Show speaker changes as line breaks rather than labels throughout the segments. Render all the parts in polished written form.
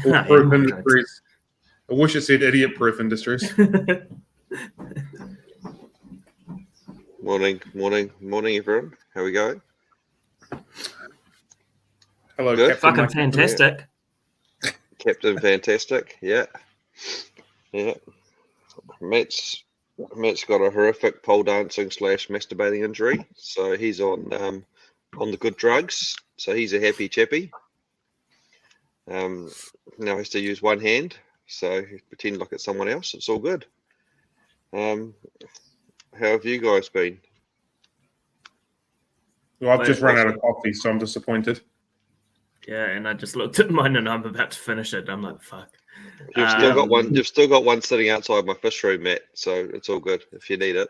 Or proof industries. I wish it said idiot proof industries.
Morning, everyone. How we going?
Hello,
Good.
Captain.
Fucking fantastic.
Captain Fantastic, yeah. Matt's got a horrific pole dancing / masturbating injury, so he's on the good drugs. So he's a happy chappy. Now has to use one hand, so pretend like it's someone else. It's all good. How have you guys been?
Well, I've just run out of coffee, so I'm disappointed.
Yeah, and I just looked at mine and I'm about to finish it. I'm like, fuck.
You've still got one. You've still got one sitting outside my fish room, Matt. So it's all good if you need it.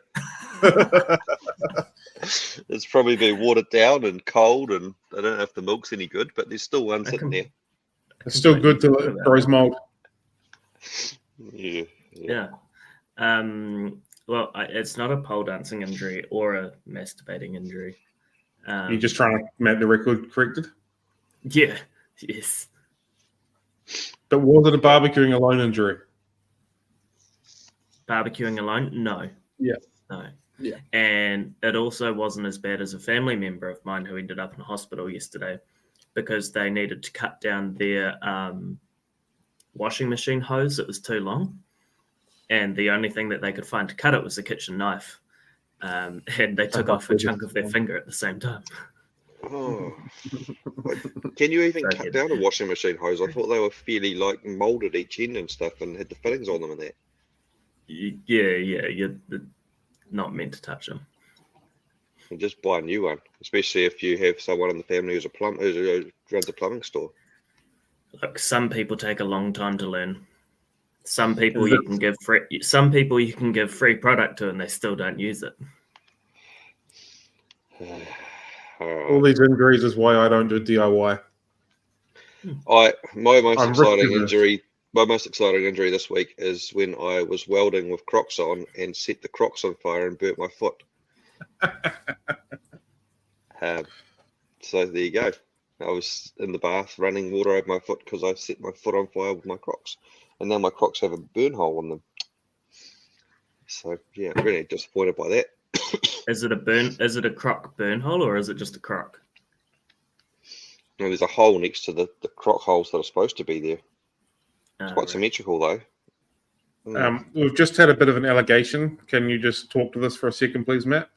It's probably been watered down and cold, and I don't know if the milk's any good, but there's still one sitting there.
It's still good till it grows mold.
Yeah.
Well, it's not a pole dancing injury or a masturbating injury.
You're just trying to make the record corrected?
Yeah. Yes.
But was it a barbecuing alone injury?
Barbecuing alone? No.
Yeah.
No.
Yeah.
And it also wasn't as bad as a family member of mine who ended up in hospital yesterday because they needed to cut down their washing machine hose. It was too long. And the only thing that they could find to cut it was a kitchen knife. And they took off a chunk of their finger at the same time.
Oh. Can you even cut down a washing machine hose? I thought they were fairly molded each end and stuff and had the fittings on them and that.
Yeah, you're not meant to touch them.
And just buy a new one, especially if you have someone in the family who runs a plumbing store.
Look, some people take a long time to learn. Some people you can give free. Some people you can give free product to, and they still don't use it.
All these injuries is why I don't do DIY.
My most exciting injury this week is when I was welding with Crocs on and set the Crocs on fire and burnt my foot. So there you go. I was in the bath running water over my foot because I set my foot on fire with my Crocs, and now my Crocs have a burn hole on them. So yeah, I'm really disappointed by that.
Is it a Croc burn hole or is it just a Croc?
No, there's a hole next to the Croc holes that are supposed to be there. It's quite symmetrical though.
We've just had a bit of an allegation. Can you just talk to this for a second, please, Matt?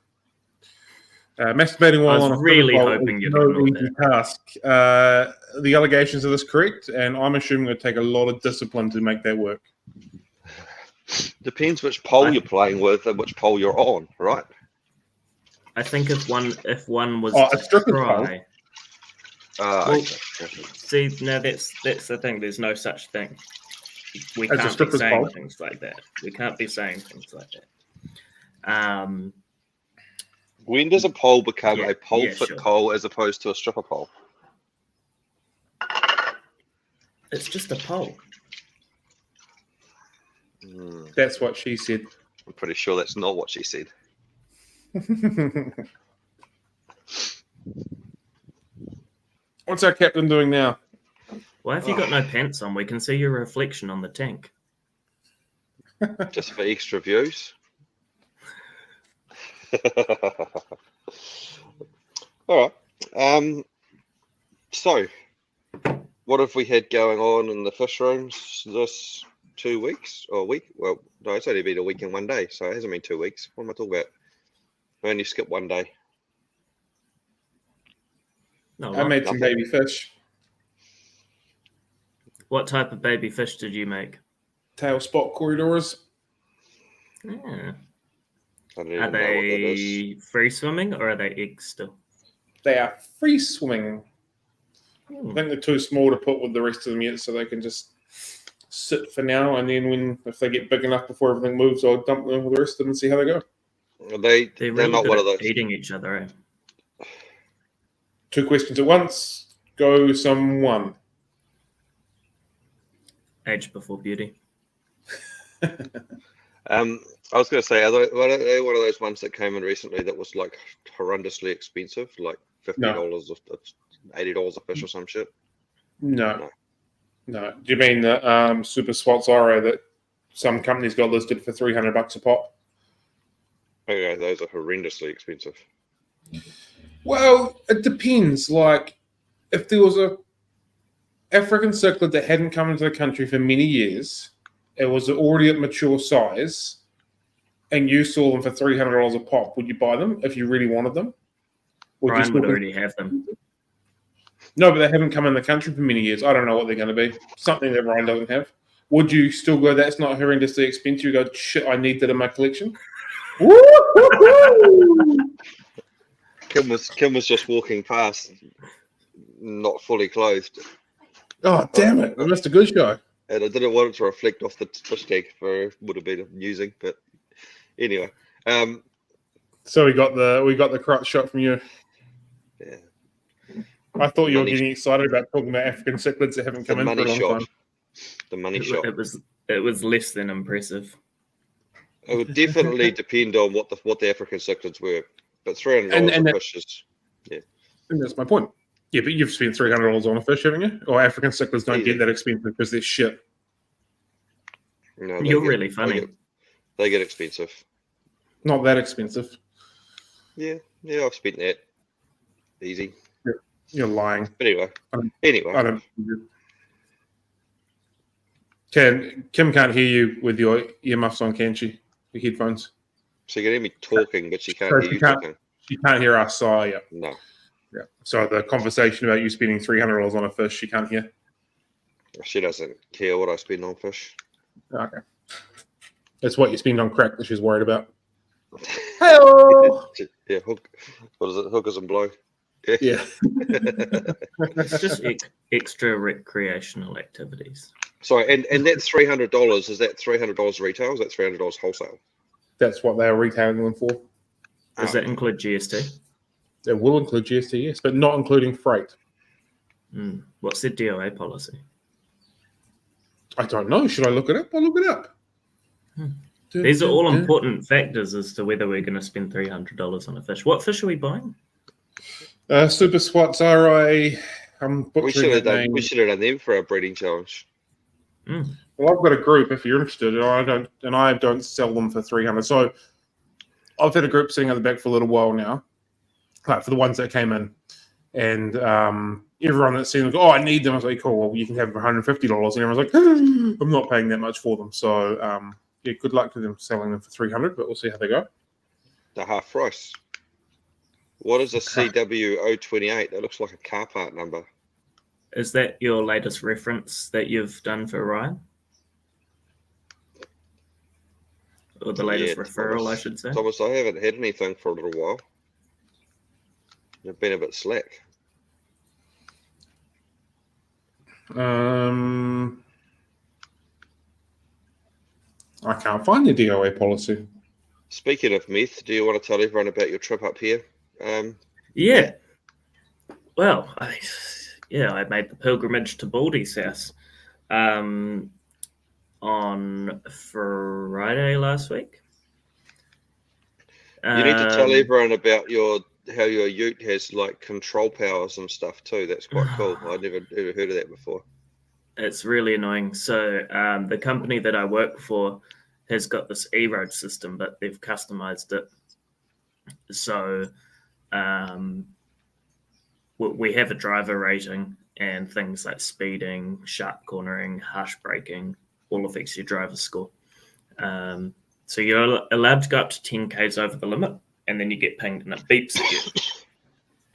Masturbating while on a
really
pole
hoping
is
you'd
no
ignore
easy task. The allegations are this correct? And I'm assuming it would take a lot of discipline to make that work.
Depends which pole you're playing with and which pole you're on, right?
I think if one was
a stripper's pole.
See, now that's the thing. There's no such thing. We
As a
can't be
stripper's
saying
pole?
things like that. We can't be saying things like that.
When does a pole become a pole fit
sure.
pole as opposed to a stripper pole?
It's just a pole.
That's what she said.
I'm pretty sure that's not what she said.
What's our captain doing now?
Why have you got no pants on? We can see your reflection on the tank.
Just for extra views. All right. So, what have we had going on in the fish rooms this 2 weeks or a week? Well, no, it's only been a week and 1 day, so it hasn't been 2 weeks. What am I talking about? I only skipped 1 day.
No,
I made some baby fish.
What type of baby fish did you make?
Tail spot corridors.
Yeah.
I don't
Are
even know what that
they
is.
free swimming or are they eggs still?
They are free swimming. I think they're too small to put with the rest of them yet, so they can just sit for now. And then if they get big enough before everything moves, I'll dump them with the rest of them and see how they go.
They're
really
not
good
one
at
of those.
eating each other, eh?
2 questions at once. Go someone.
Age before beauty.
I was going to say, are they one of those ones that came in recently that was like horrendously expensive, like $50 or $80 a fish or some shit?
No. No. Do you mean the Super Swats Oro that some companies got listed for $300 a pop?
Okay, those are horrendously expensive.
Well, it depends. Like, if there was a African cichlid that hadn't come into the country for many years, it was already at mature size, and you saw them for $300 a pop, would you buy them if you really wanted them?
Brian would already have them.
No, but they haven't come in the country for many years. I don't know what they're going to be. Something that Ryan doesn't have. Would you still go, that's not horrendously expensive? You go, shit, I need that in my collection?
Kim was just walking past, not fully clothed.
Oh, damn it. I missed a good show.
And I didn't want it to reflect off the fish tank for would have been amusing, but anyway.
So we got the crotch shot from you.
Yeah.
I thought you were getting excited about talking about African cichlids that haven't come in for a long time.
The money shot.
It was less than impressive.
It would definitely depend on what the African cichlids were, but $300 a fish is, yeah.
And that's my point. Yeah, but you've spent $300 on a fish, haven't you? Or African cichlids don't get that expensive because they're shit.
No,
You're really funny.
They get expensive.
Not that expensive.
Yeah, I've spent that. Easy.
You're lying.
But anyway.
I don't. Kim can't hear you with your earmuffs on, can she? Your headphones.
So you can hear me talking, but she can't hear you talking.
She can't hear us, so yeah.
No.
Yeah. So the conversation about you spending $300 on a fish, she can't hear.
She doesn't care what I spend on fish.
Okay. That's what you spend on crack that she's worried about. Hello.
Yeah, what is it? Hookers and blow.
Yeah.
It's just extra recreational activities.
Sorry, and that $300, is that $300 retail? Is that $300 wholesale?
That's what they are retailing them for.
Does that include GST?
It will include GST, yes, but not including freight.
What's the DOA policy?
I don't know. Should I look it up? I'll look it up.
These are all important factors as to whether we're going to spend $300 on a fish. What fish are we buying?
Super Swats RI.
We should have done them for our breeding challenge.
Well, I've got a group if you're interested, and I don't sell them for $300. So I've had a group sitting at the back for a little while now, for the ones that came in, and everyone that's seen them goes, I need them. I was like, cool, well, you can have them for $150, and everyone's like, I'm not paying that much for them. So yeah, good luck to them selling them for $300, but we'll see how they go.
The half price. What is a CW028? That looks like a car part number.
Is that your latest reference that you've done for Ryan? Or the latest referral,
Thomas,
I should say?
Thomas, I haven't had anything for a little while. I've been a bit slack.
I can't find the DOA policy.
Speaking of meth, do you want to tell everyone about your trip up here?
Yeah. Well, I made the pilgrimage to Baldy's house on Friday last week.
You need to tell everyone about how your ute has like control powers and stuff too. That's quite cool. I'd never heard of that before.
It's really annoying. So the company that I work for has got this E-road system, but they've customized it. So we have a driver rating, and things like speeding, sharp cornering, harsh braking all affects your driver's score. So you're allowed to go up to 10 Ks over the limit, and then you get pinged and it beeps at you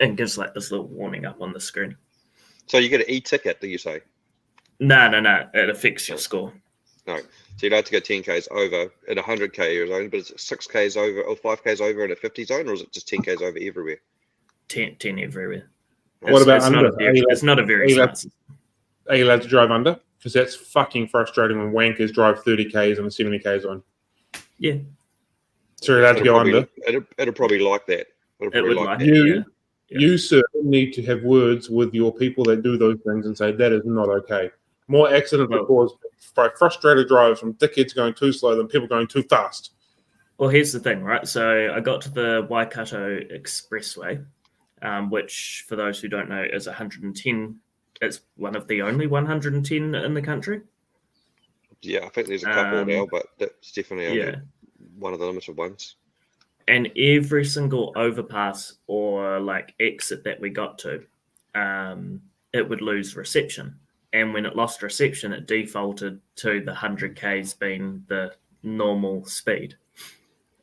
and gives like this little warning up on the screen.
So you get an e-ticket, do you say?
No. It affects your score.
No. So you'd have to go 10 Ks over in a 100K zone, but is it 6 Ks over or 5 Ks over in a 50 zone, or is it just 10 Ks over everywhere?
10 everywhere.
What about under?
It's not a very smart system.
Are you allowed to drive under? Because that's fucking frustrating when wankers drive 30 Ks in a 70 K zone.
Yeah.
So you're allowed to go under.
It'll probably like that.
It would like it.
You, sir, need to have words with your people that do those things and say that is not okay. More accidents are caused by frustrated drivers from dickheads going too slow than people going too fast.
Well, here's the thing, right? So I got to the Waikato Expressway, which, for those who don't know, is 110 it's one of the only 110 in the country.
Yeah, I think there's a couple now, but that's definitely only one of the limited ones.
And every single overpass or like exit that we got to, it would lose reception. And when it lost reception, it defaulted to the 100 Ks being the normal speed.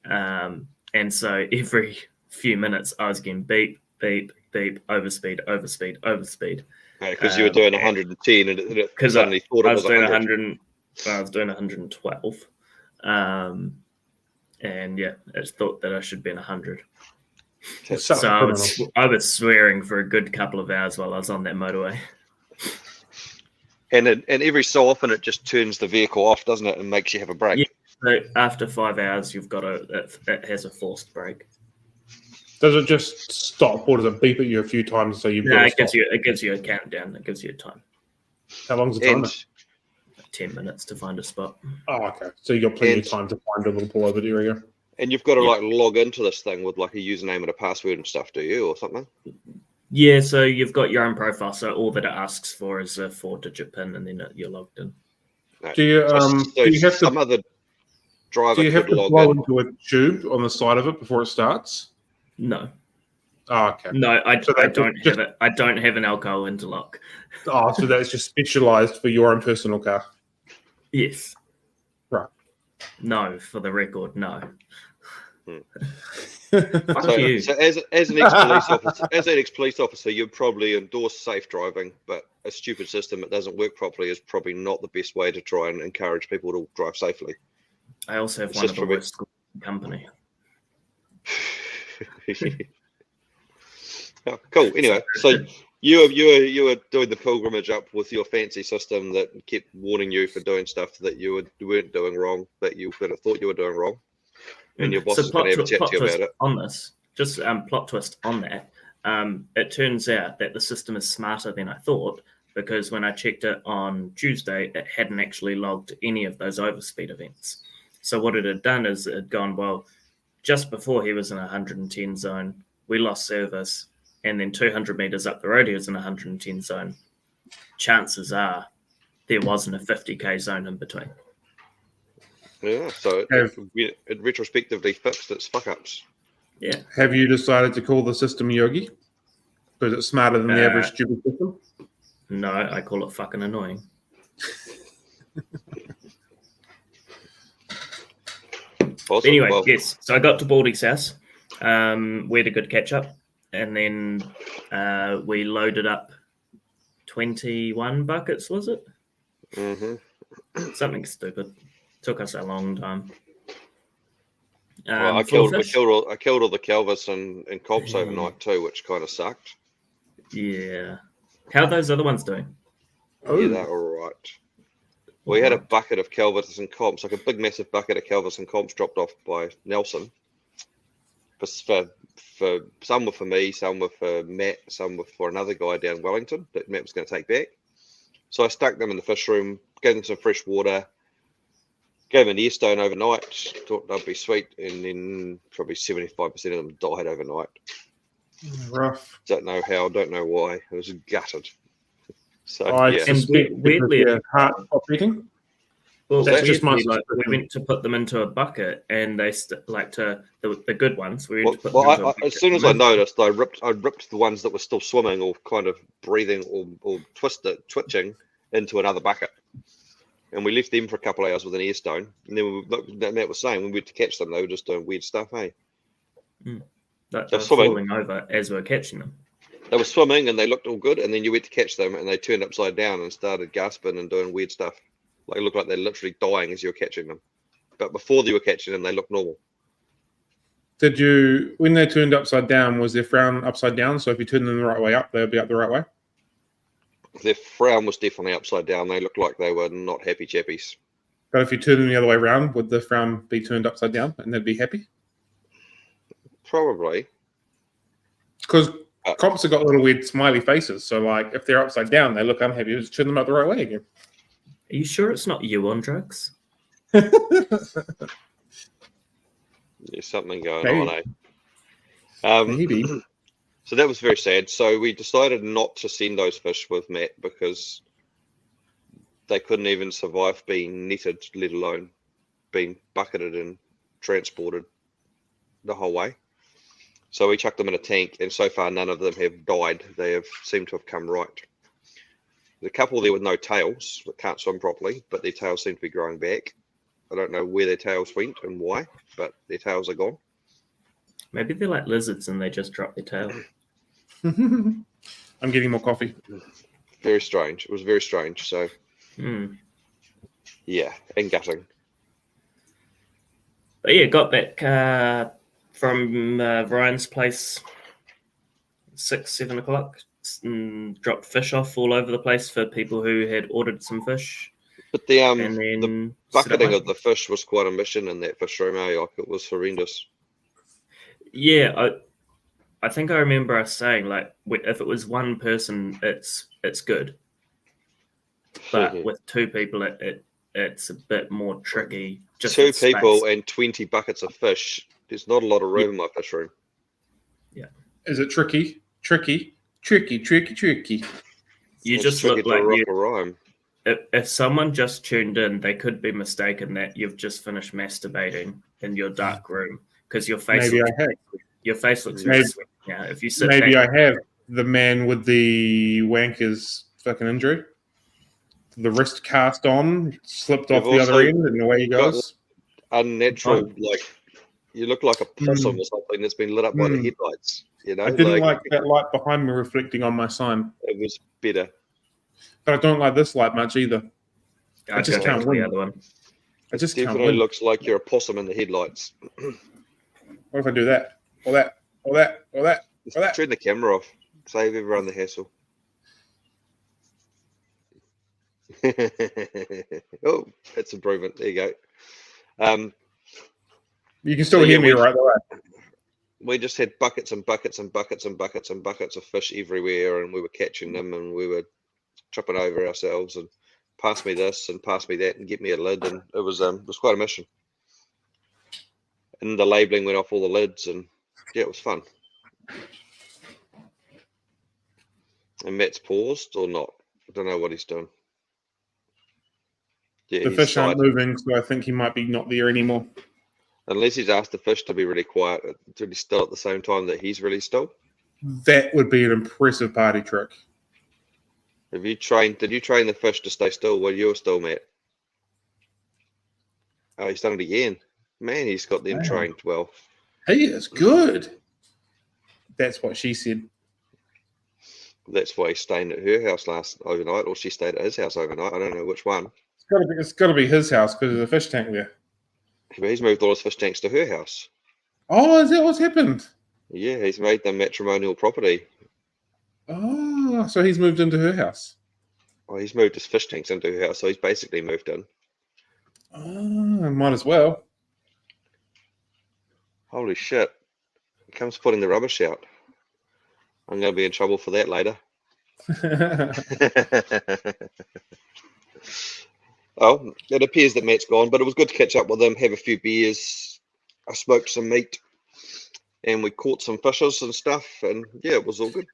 And so every few minutes, I was getting beep, beep, beep, overspeed, overspeed, overspeed.
Because you were doing 110 and it suddenly thought it was 100.
I was doing 112. And yeah, it thought that I should be in 100. So I was swearing for a good couple of hours while I was on that motorway.
And every so often it just turns the vehicle off, doesn't it, and makes you have a brake.
Yeah. So after 5 hours, you've got it has a forced brake.
Does it just stop, or does it beep at you a few times so you?
No, it gives you a countdown. It gives you a time.
How long's the timer?
10 minutes to find a spot.
Oh, okay. So you got plenty of time to find a little pullover area.
And you've got to like log into this thing with like a username and a password and stuff, do you, or something?
Yeah, so you've got your own profile. So all that it asks for is a 4-digit PIN, and then you're logged in.
No.
Do you have
some
to?
other driver
Do you have to
log
blow
in?
into a tube on the side of it before it starts?
No.
Oh, okay.
No, I don't have it. I don't have an alcohol interlock.
Oh, so that's just specialized for your own personal car.
Yes.
Right.
No, for the record, no.
So as an ex-police officer, you'd probably endorse safe driving, but a stupid system that doesn't work properly is probably not the best way to try and encourage people to drive safely.
I also have one of the worst company.
Oh, cool. Anyway, so you were doing the pilgrimage up with your fancy system that kept warning you for doing stuff that you weren't doing wrong, that you could have thought you were doing wrong, and your boss is going to have a chat to you about it.
On this, just plot twist on that. It turns out that the system is smarter than I thought, because when I checked it on Tuesday, it hadn't actually logged any of those overspeed events. So what it had done is it had gone, well, just before he was in a 110 zone, we lost service, and then 200 meters up the road, he was in a 110 zone. Chances are there wasn't a 50k zone in between.
Yeah, so it retrospectively fixed its fuck-ups.
Yeah.
Have you decided to call the system Yogi? Because it's smarter than the average stupid system?
No, I call it fucking annoying.
Awesome.
Anyway, yes. So I got to Baldy's house. We had a good catch up, and then we loaded up 21 buckets. Was it?
Mm-hmm.
Something stupid. Took us a long time.
Well, I killed all the Calvus and Cops overnight too, which kind of sucked.
Yeah. How are those other ones doing?
Yeah, they're all right. We had a bucket of Calvus and Comps, like a big massive bucket of Calvus and Comps dropped off by Nelson. For some were for me, some were for Matt, some were for another guy down Wellington that Matt was going to take back. So I stuck them in the fish room, gave them some fresh water, gave them an air stone overnight, thought they'd be sweet, and then probably 75% of them died overnight.
Rough.
Don't know how, don't know why. It was gutted. So
I
yeah.
suspect
weirdly,
heart stopped beating.
Well,
That's just my
we went to put them into a bucket, and they the good ones. We went to put them into a bucket.
As soon as I noticed, I ripped the ones that were still swimming or kind of breathing or twitching into another bucket, and we left them for a couple of hours with an air stone. And then Matt was saying when we went to catch them, they were just doing weird stuff. Hey,
they were falling over as we were catching them.
They were swimming and they looked all good, and then you went to catch them and they turned upside down and started gasping and doing weird stuff. Like it looked like they're literally dying as you were catching them. But before you were catching them, they looked normal.
When they turned upside down, was their frown upside down? So if you turned them the right way up, they'll be up the right way?
Their frown was definitely upside down. They looked like they were not happy chappies.
But if you turn them the other way around, would the frown be turned upside down and they'd be happy?
Probably.
Because Comps have got little weird smiley faces. So like if they're upside down, they look unhappy. Just turn them up the right way again.
Are you sure it's not you on drugs?
There's something going on, eh?
Maybe.
So that was very sad. So we decided not to send those fish with Matt because they couldn't even survive being netted, let alone being bucketed and transported the whole way. So we chucked them in a tank, and so far none of them have died. They have seemed to have come right. There's a couple there with no tails that can't swim properly, but their tails seem to be growing back. I don't know where their tails went and why, but their tails are gone.
Maybe they're like lizards and they just drop their tail.
I'm getting more coffee.
Very strange. It was very strange. So, yeah, and gutting.
But yeah, got back from Ryan's place 6, 7 o'clock. Dropped fish off all over the place for people who had ordered some fish.
But the
And then
the bucketing of the fish was quite a mission in that fish room. Like it was horrendous.
Yeah, I think I remember us saying like if it was one person, it's good, but with 2 people, it's a bit more tricky. Just
2
with
people
space.
and 20 buckets of fish. There's not a lot of room in my fish room.
Yeah.
Is it tricky? Tricky.
You
It's
just
tricky
look
to
like
rock a rhyme.
if someone just tuned in, they could be mistaken that you've just finished masturbating in your dark room because your face
Maybe
looks,
I have.
your face looks very sweet. Yeah, if you sit
Maybe
back,
I have the man with the wanker's fucking injury. The wrist cast on, slipped off
You've
the other
also
end, and away he
got
goes.
Unnatural, like you look like a possum or something that's been lit up by the headlights. You know,
I didn't like that light behind me reflecting on my sign.
it was better.
But I don't like this light much either.
I
just
go
can't
back to
win.
the other one.
I just
Definitely
can't win.
looks like you're a possum in the headlights.
What if I do that? Or that? Or that? Or that? Or that?
Turn the camera off. Save everyone the hassle. Oh, that's improvement. There you go.
You can still
So,
hear
yeah,
me right away.
We just had buckets and buckets and buckets and buckets and buckets of fish everywhere, and we were catching them, and we were tripping over ourselves, and pass me this and pass me that, and get me a lid, and it was quite a mission. And the labeling went off all the lids, and yeah, it was fun. And Matt's paused or not? I don't know what he's doing. Yeah,
The
he's
fish aren't
sighed.
moving, so I think he might be not there anymore.
Unless he's asked the fish to be really quiet, really still at the same time that he's really still.
That would be an impressive party trick.
Did you train the fish to stay still while you were still, Matt? Oh, he's done it again. Man, he's got them trained well.
He is good. That's what she said.
That's why he's staying at her house overnight, or she stayed at his house overnight. I don't know which one.
It's got to be his house because there's a fish tank there.
But he's moved all his fish tanks to her house.
Oh, is that what's happened?
Yeah, he's made them matrimonial property.
Oh, so he's moved into her house.
Well, he's moved his fish tanks into her house, so he's basically moved in.
Oh, might as well.
Holy shit. He comes putting the rubbish out. I'm going to be in trouble for that later. Well, it appears that Matt's gone, but it was good to catch up with him, have a few beers. I smoked some meat, and we caught some fishes and stuff, and yeah, it was all good.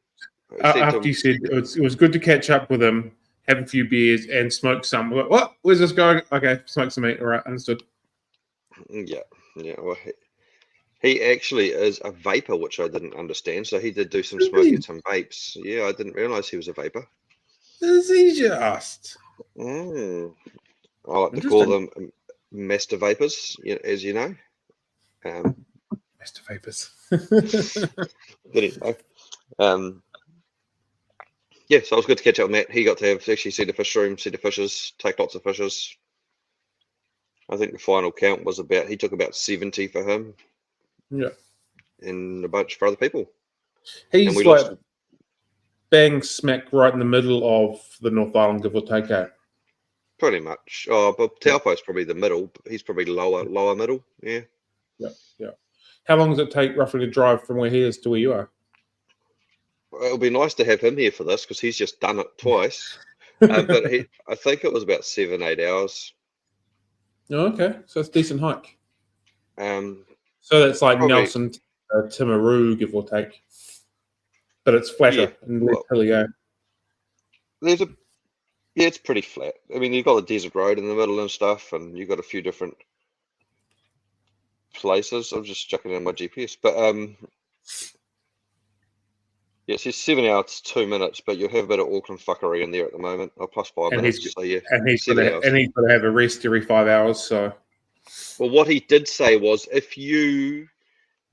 After you said it was good to catch up with him, have a few beers, and smoke some. What? Where's this going? Okay, smoke some meat. All right, understood.
Yeah. Well, he actually is a vapor, which I didn't understand. So he did do some smoking, some vapes. Yeah, I didn't realize he was a vapor.
Is he just?
I like to call them master vapors, as you know.
Master vapors.
Anyway, yeah, so it was good to catch up with Matt. He got to actually see the fish room, see the fishes, take lots of fishes. I think the final count was he took about 70 for him.
Yeah.
And a bunch for other people.
He's like bang smack right in the middle of the North Island, give or take.
Pretty much. Oh, but Taupo's probably the middle. He's probably lower middle. Yeah.
Yeah. How long does it take roughly to drive from where he is to where you are?
It'll be nice to have him here for this because he's just done it twice. But I think it was about 7-8 hours.
Oh, okay, so it's a decent hike.
So
that's like probably Nelson to Timaru, give or take. but it's flatter and less
well,
hilly.
There's a it's pretty flat. I mean, you've got the desert road in the middle and stuff, and you've got a few different places. I'm just checking in my GPS, but yeah, it says 7 hours, 2 minutes, but you'll have a bit of Auckland fuckery in there at the moment. Or plus 5
And
minutes.
he's
So yeah,
and he's
7
got
hours.
to have a rest every 5 hours. So
Well, what he did say was if you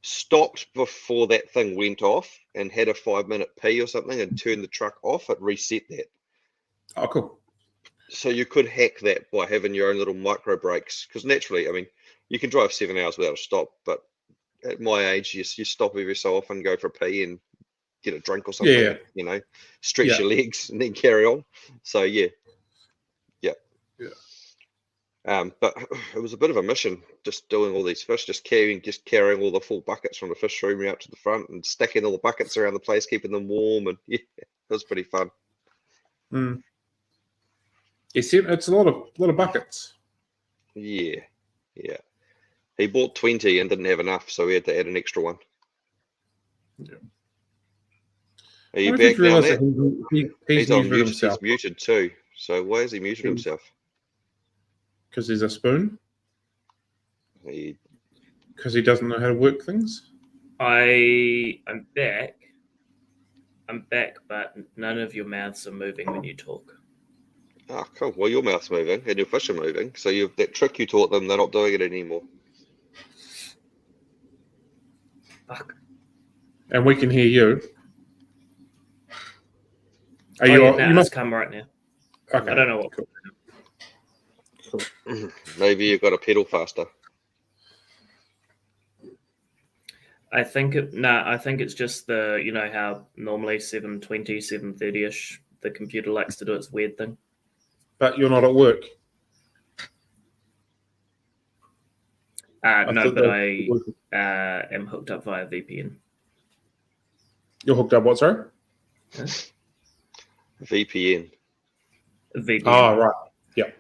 stopped before that thing went off and had a 5-minute pee or something and turned the truck off, it reset that.
oh, cool.
So you could hack that by having your own little micro breaks. Because naturally, I mean, you can drive 7 hours without a stop, but at my age, you stop every so often, go for a pee and get a drink or something,
Yeah.
you know, stretch
Yeah.
your legs and then carry on. So yeah. But it was a bit of a mission just doing all these fish, just carrying all the full buckets from the fish room out to the front and stacking all the buckets around the place, keeping them warm, and yeah, it was pretty fun.
It's a lot of buckets.
Yeah. He bought 20 and didn't have enough, so we had to add an extra one.
Yeah.
Are you
I wonder if
back
you
now,
realise
Matt?
that he's
on
muted
mute.
himself
He's muted too. So why has he muted himself?
because he's a spoon.
He
Because he doesn't know how to work things.
I'm back. I'm back, but none of your mouths are moving when you talk.
Oh, cool. Well, your mouth's moving and your fish are moving. So that trick you taught them, they're not doing it anymore.
Fuck.
And we can hear you. Are
Oh,
you?
yeah,
You must
come right now.
Okay.
I don't know what.
Cool.
Maybe you've got to pedal faster.
I think it's just the, you know how normally 7:20, 7:30ish the computer likes to do its weird thing.
But you're not at work.
No, but I am hooked up via VPN.
You're hooked up. What? Sorry.
Huh?
VPN.
VPN.
Oh, right. Yep.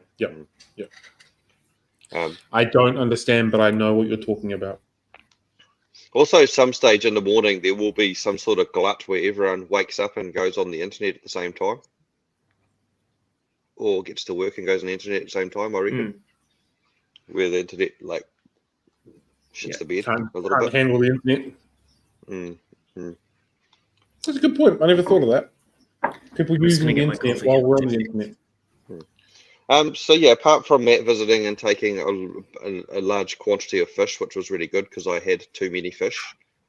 I don't understand, but I know what you're talking about.
Also, some stage in the morning, there will be some sort of glut where everyone wakes up and goes on the internet at the same time. Or gets to work and goes on the internet at the same time, I reckon. Where the internet, like, shits the bed a little bit.
Can't handle the internet. That's a good point. I never thought of that. People using the internet while we're on the internet.
So yeah, apart from Matt visiting and taking a large quantity of fish, which was really good because I had too many fish,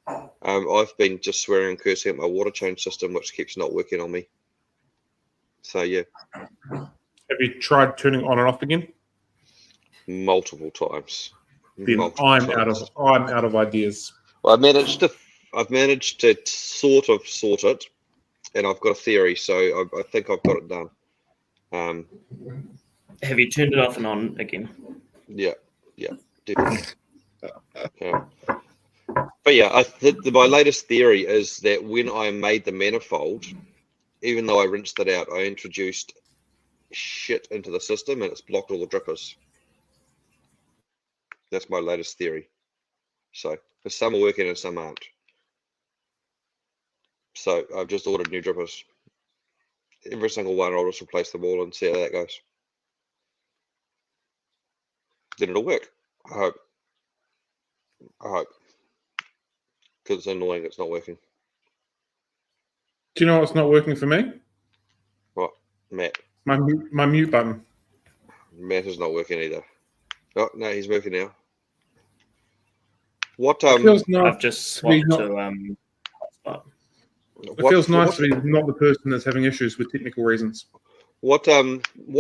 I've been just swearing and cursing at my water change system, which keeps not working on me. So yeah.
Have you tried turning on and off again?
Multiple times.
Then I'm out of ideas.
Well, I've managed to sort it, and I've got a theory, so I think I've got it done.
Have you turned it off and on again?
Yeah, definitely. But yeah, my latest theory is that when I made the manifold, even though I rinsed it out, I introduced shit into the system and it's blocked all the drippers. That's my latest theory. So, because some are working and some aren't. So I've just ordered new drippers. Every single one, I'll just replace them all and see how that goes. Then it'll work. I hope. Because it's annoying it's not working.
Do you know what's not working for me?
What? Matt.
My mute button.
Matt is not working either. Oh, no, he's working now. What,
I've just swapped to hotspot.
It feels nice to be not the person that's having issues with technical reasons.
What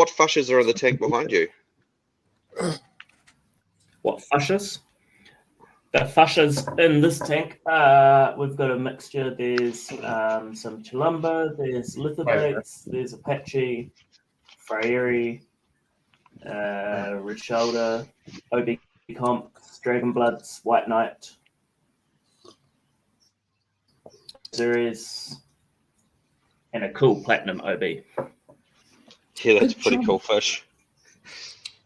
fushes are in the tank behind you?
What fushes? The fushes in this tank, we've got a mixture. There's some Chilumba, there's Lithobates, there's Apache, Freyeri, Red Shoulder, OB Comps, Dragon Bloods, White Knight, Series, and a cool Platinum OB.
Yeah, that's a pretty cool fish.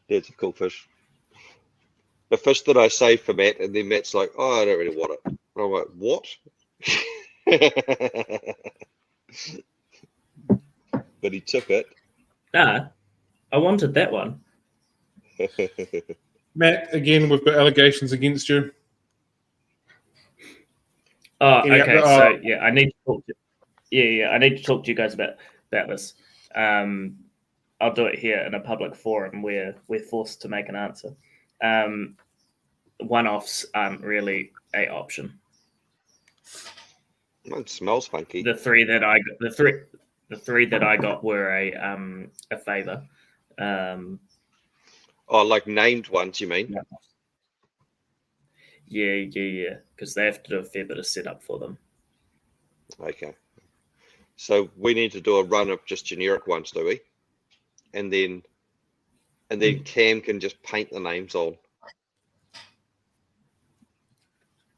Yeah, it's a cool fish. The fish that I saved for Matt, and then Matt's like, "Oh, I don't really want it." And I'm like, "What?" But he took it.
Nah, I wanted that one.
Matt, again, we've got allegations against you.
Oh,
Any
okay.
other-
So yeah, I need to talk to. Yeah, I need to talk to you guys about this. I'll do it here in a public forum where we're forced to make an answer. One-offs aren't really a option.
It smells funky.
The three that I got were a favor.
Oh, like named ones, you mean?
Yeah. Because they have to do a fair bit of setup for them.
Okay. So we need to do a run of just generic ones, do we? And then Cam can just paint the names on.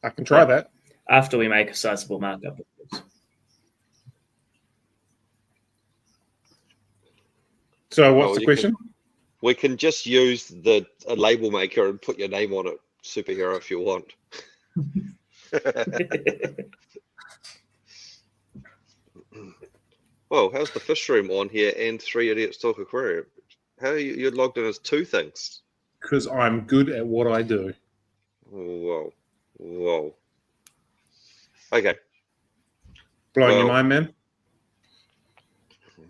I can try that.
After we make a sizable markup, of course.
So what's
Oh,
the
you
question?
We can just use a label maker and put your name on it, superhero, if you want. Well, how's the fish room on here and Three Idiots Talk Aquarium? How are you're logged in as two things?
Because I'm good at what I do.
Whoa. Okay.
Blowing your
Well,
mind, man?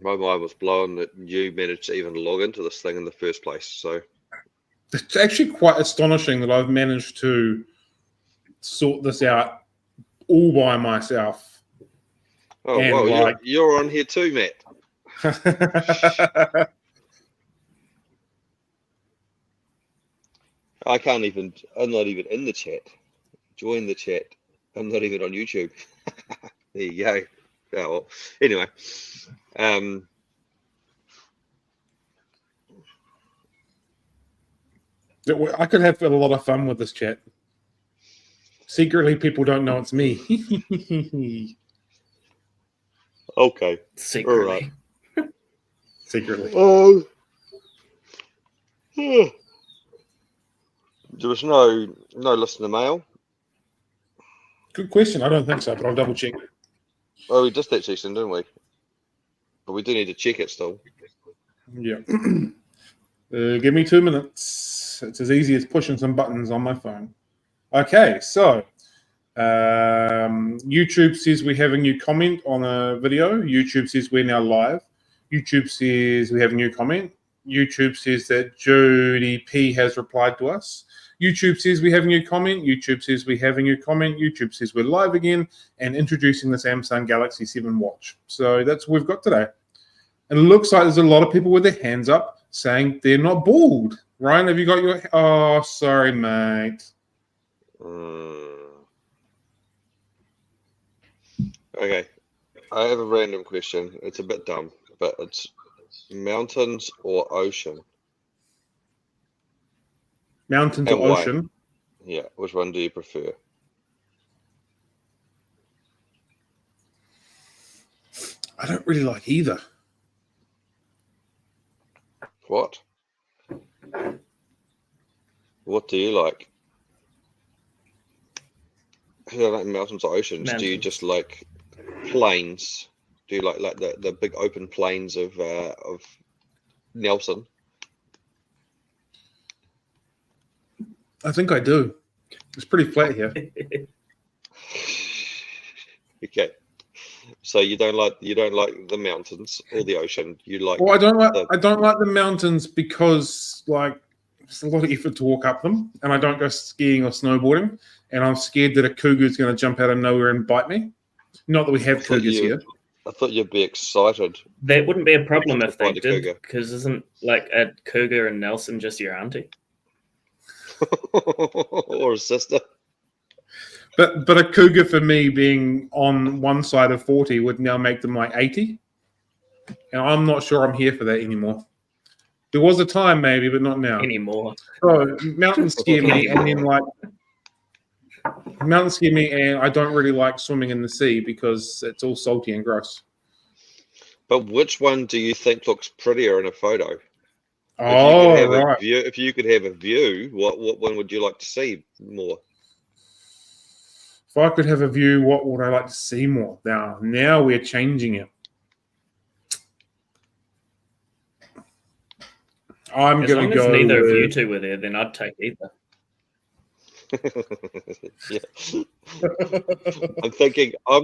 My mind was blown that you managed to even log into this thing in the first place. So
It's actually quite astonishing that I've managed to sort this out all by myself.
oh
And
well,
like-
you're on here too, Matt. I'm not even in the chat. Join the chat. I'm not even on YouTube. There you go. Oh, well. Anyway,
I could have a lot of fun with this chat. Secretly, people don't know it's me.
okay.
Secretly.
All right.
Secretly.
Oh, there was no listener mail.
Good question. I don't think so, but I'll double check.
Oh, we just actually sent, didn't we? But we do need to check it still.
Yeah. Give me 2 minutes. It's as easy as pushing some buttons on my phone. Okay, so YouTube says we have a new comment on a video. YouTube says we're now live. YouTube says we have a new comment. YouTube says that Jody P has replied to us. YouTube says we have a new comment. YouTube says we have a new comment. YouTube says we're live again and introducing the Samsung Galaxy 7 watch. So that's what we've got today. And it looks like there's a lot of people with their hands up saying they're not bald. Ryan, have you got your... Oh, sorry, mate.
Okay. I have a random question. It's a bit dumb, but it's mountains or ocean?
Mountains
And
or
why?
ocean?
Yeah. Which one do you prefer?
I don't really like either.
What? What do you like? Do you like mountains or oceans? Do you
Mountains.
just like plains? Do you like the big open plains of Nelson?
I think I do. It's pretty flat here.
Okay. So you don't like the mountains or the ocean. You like
Well, I don't like
the-
the mountains because like it's a lot of effort to walk up them, and I don't go skiing or snowboarding, and I'm scared that a cougar is going to jump out of nowhere and bite me. Not that we have cougars here.
I thought you'd be excited.
That wouldn't be a problem if they
Find a
did,
cougar.
because isn't like a cougar and Nelson just your auntie?
Or a sister.
But a cougar for me being on one side of 40 would now make them like 80. And I'm not sure I'm here for that anymore. There was a time maybe, but not now.
Anymore.
So mountains scare me, and then like mountains scare me, and I don't really like swimming in the sea because it's all salty and gross.
But which one do you think looks prettier in a photo?
Oh,
If you could have
right.
a view, if you could have a view, what one would you like to see more?
If I could have a view, what would I like to see more? Now we're changing it. I'm
As
going
long
to
as
go
neither of
with...
you two were there, then I'd take either.
Yeah. I'm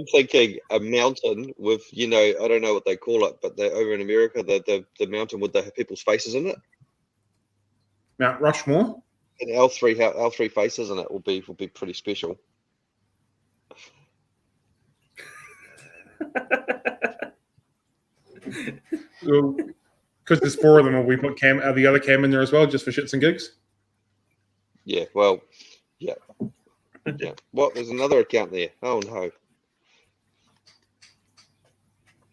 thinking a mountain with, I don't know what they call it, but they're over in America, the mountain with the people's faces in it.
Mount Rushmore.
And our three faces in it will be pretty special.
Because there's 4 of them, will we put the other Cam in there as well, just for shits and gigs?
Yeah, well, yeah. Yeah. Well, there's another account there. Oh no.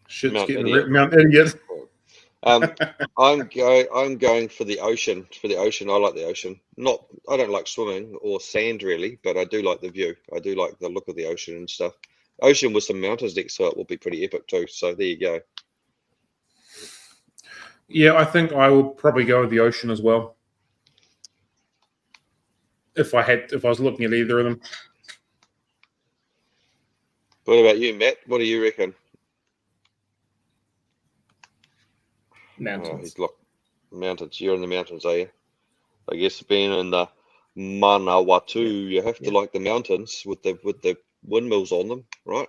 Shit's
Mount
getting
Idiot.
Mount Idiot.
I'm going for the ocean. For the ocean, I like the ocean. I don't like swimming or sand really, but I do like the view. I do like the look of the ocean and stuff. Ocean with some mountains next to it will be pretty epic too. So there you go.
Yeah, I think I will probably go with the ocean as well. If I was looking at either of them.
What about you, Matt? What do you reckon?
Mountains.
Oh, he's locked. Mountains. You're in the mountains, are you? I guess being in the Manawatu, you have to like the mountains with the windmills on them, right?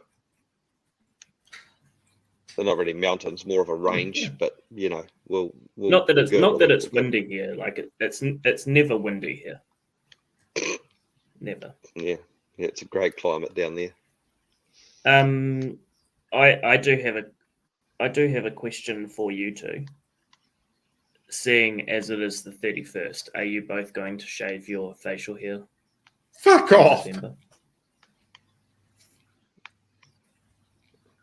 They're not really mountains, more of a range, but we'll
not that it's windy here. Like it's never windy here. Never.
Yeah, it's a great climate down there.
I do have a question for you two. Seeing as it is the 31st, are you both going to shave your facial hair?
Fuck off.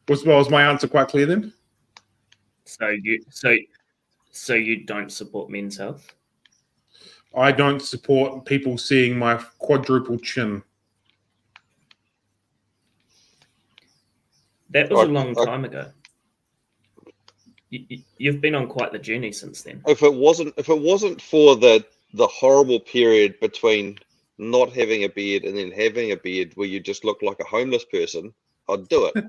Was my answer quite clear then?
So you don't support men's health?
I don't support people seeing my quadruple chin.
That was a long time ago. You've been on quite the journey since then.
If it wasn't for the horrible period between not having a beard and then having a beard where you just look like a homeless person, I'd do it.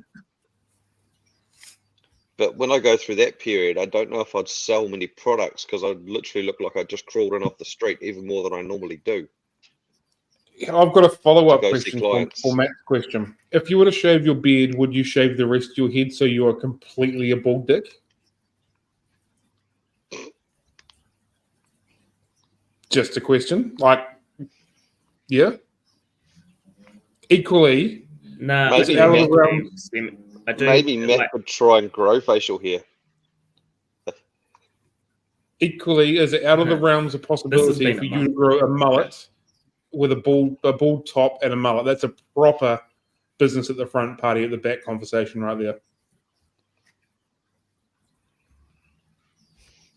But when I go through that period, I don't know if I'd sell many products because I'd literally look like I just crawled in off the street even more than I normally do.
I've got a follow-up question for Matt's question. If you were to shave your beard, would you shave the rest of your head so you are completely a bald dick? Just a question. Yeah. Equally,
maybe Matt would try and grow facial hair.
Equally, is it out of the realms of possibility for you to grow a mullet with a bald top and a mullet? That's a proper business at the front, party at the back conversation right there.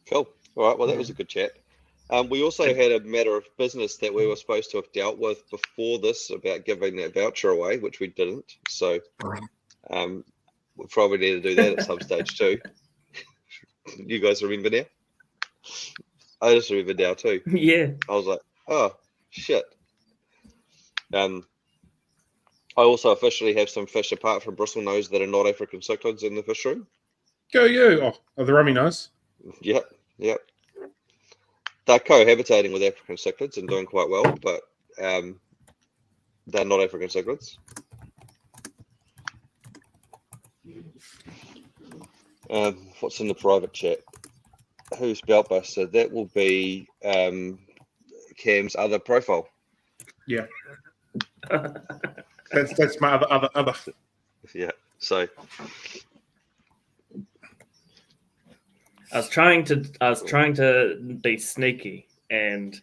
Cool. All right. Well, that was a good chat. We also had a matter of business that we were supposed to have dealt with before this about giving that voucher away, which we didn't. So we probably need to do that at some stage too. You guys remember now? I just remember now too.
Yeah.
I was like, oh, shit. I also officially have some fish apart from bristlenose that are not African cichlids in the fish room.
Go you. Oh, the rummy nose.
Yep. They're cohabitating with African cichlids and doing quite well, but they're not African cichlids. What's in the private chat? Who's Beltbuster? That will be Cam's other profile.
Yeah. That's my other.
Yeah. So
I was trying to be sneaky and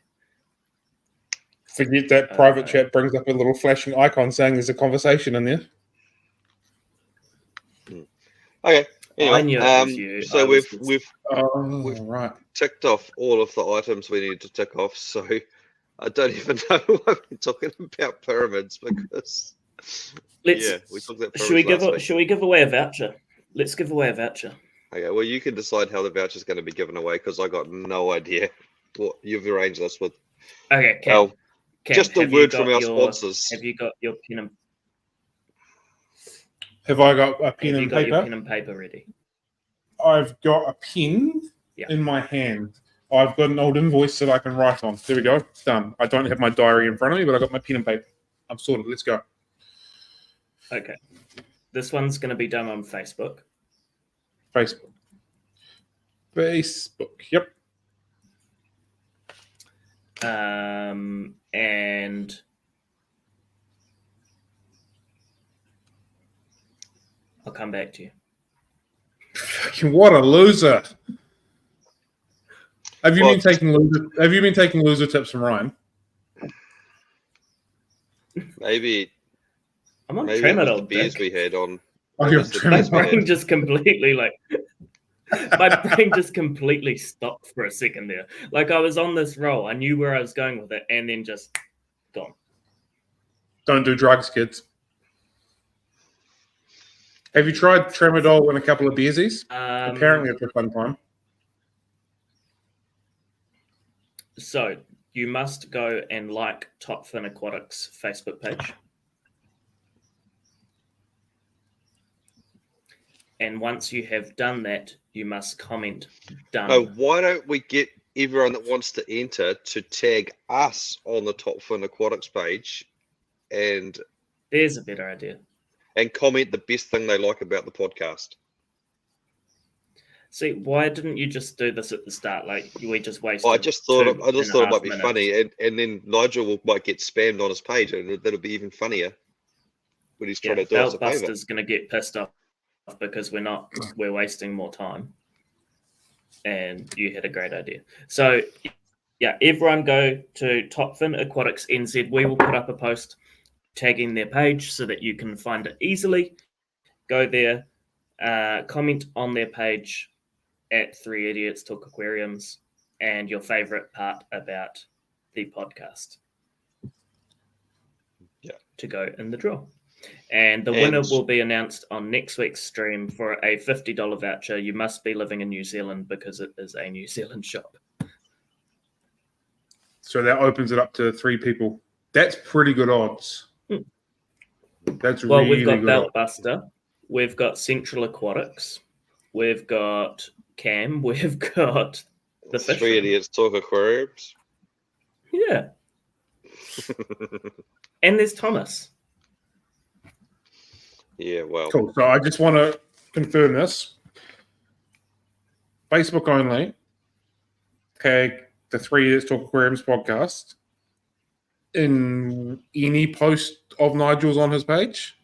forget that private chat brings up a little flashing icon saying there's a conversation in there.
Okay. Anyway,
I knew it was you.
So we've
right
ticked off all of the items we need to tick off. So I don't even know why we're talking about pyramids because we talked about pyramids.
Should we give away a voucher? Let's give away a voucher.
Okay, well, you can decide how the voucher is going to be given away because I got no idea what you've arranged this with.
Okay, Cam,
just a word from our sponsors.
Have you got your pen and
Have I got a pen
Have you
and
got your
paper?
pen and paper ready?
I've got a pen in my hand. I've got an old invoice that I can write on. There we go. Done. I don't have my diary in front of me, but I've got my pen and paper. I'm sorted. Let's go.
Okay. This one's going to be done on Facebook.
Facebook. Yep.
And I'll come back to you.
Fucking what a loser. Have you been taking loser tips from Ryan?
Maybe
I'm on
it was the
tramadol.
beers
Dick.
we had on.
Oh, you're
My
tramadol.
brain just completely my brain just completely stopped for a second there. Like I was on this roll. I knew where I was going with it, and then just gone.
Don't do drugs, kids. Have you tried tramadol and a couple of beersies? Apparently it's a fun time.
So you must go and like Top Fin Aquatics Facebook page. And once you have done that, you must comment done.
No, why don't we get everyone that wants to enter to tag us on the Top Fin Aquatics page and
There's a better idea.
and comment the best thing they like about the podcast.
See, why didn't you just do this at the start? Like we just wasted.
I just thought it might be
minutes.
funny, and then Nigel might get spammed on his page, and that'll be even funnier. But he's trying to do us a favor.
Buster's going to get pissed off because we're wasting more time. And you had a great idea. So, yeah, everyone go to Top Fin Aquatics NZ. We will put up a post tagging their page so that you can find it easily. Go there, comment on their page at Three Idiots Talk Aquariums and your favorite part about the podcast.
Yeah.
To go in the draw. And the winner will be announced on next week's stream for a $50 voucher. You must be living in New Zealand because it is a New Zealand shop.
So that opens it up to 3 people. That's pretty good odds. That's
well,
really
we've got
good
Belt
odds.
Buster, we've got Central Aquatics, we've got Cam, we've got the Fish
Three
Room.
Idiots Talk Aquariums.
Yeah. And there's Thomas.
Yeah, well.
Cool. So I just want to confirm this. Facebook only. Tag the Three Idiots Talk Aquariums podcast in any post of Nigel's on his page.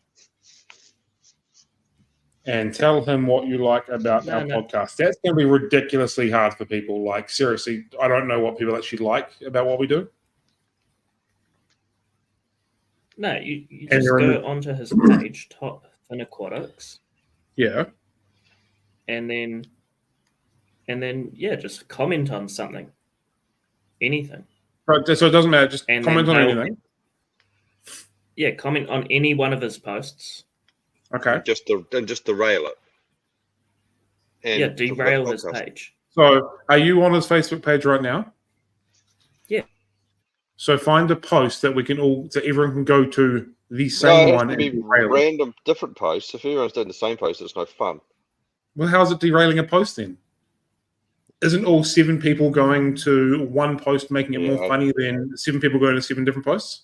And tell him what you like about our podcast. That's going to be ridiculously hard for people. Like, seriously, I don't know what people actually like about what we do.
No, you just go onto his page, Top Fin Aquatics.
Yeah.
And then yeah, just comment on something. Anything.
Right, so it doesn't matter, just comment on anything.
Yeah, comment on any one of his posts.
Okay.
Just derail it. And
yeah, derail his page.
So are you on his Facebook page right now?
Yeah.
So find a post that we can all, so everyone can go to the same one.
It has to be random, different posts. If everyone's doing the same post, it's no fun.
Well, how's it derailing a post then? Isn't all 7 people going to one post making it more funny than 7 people going to 7 different posts?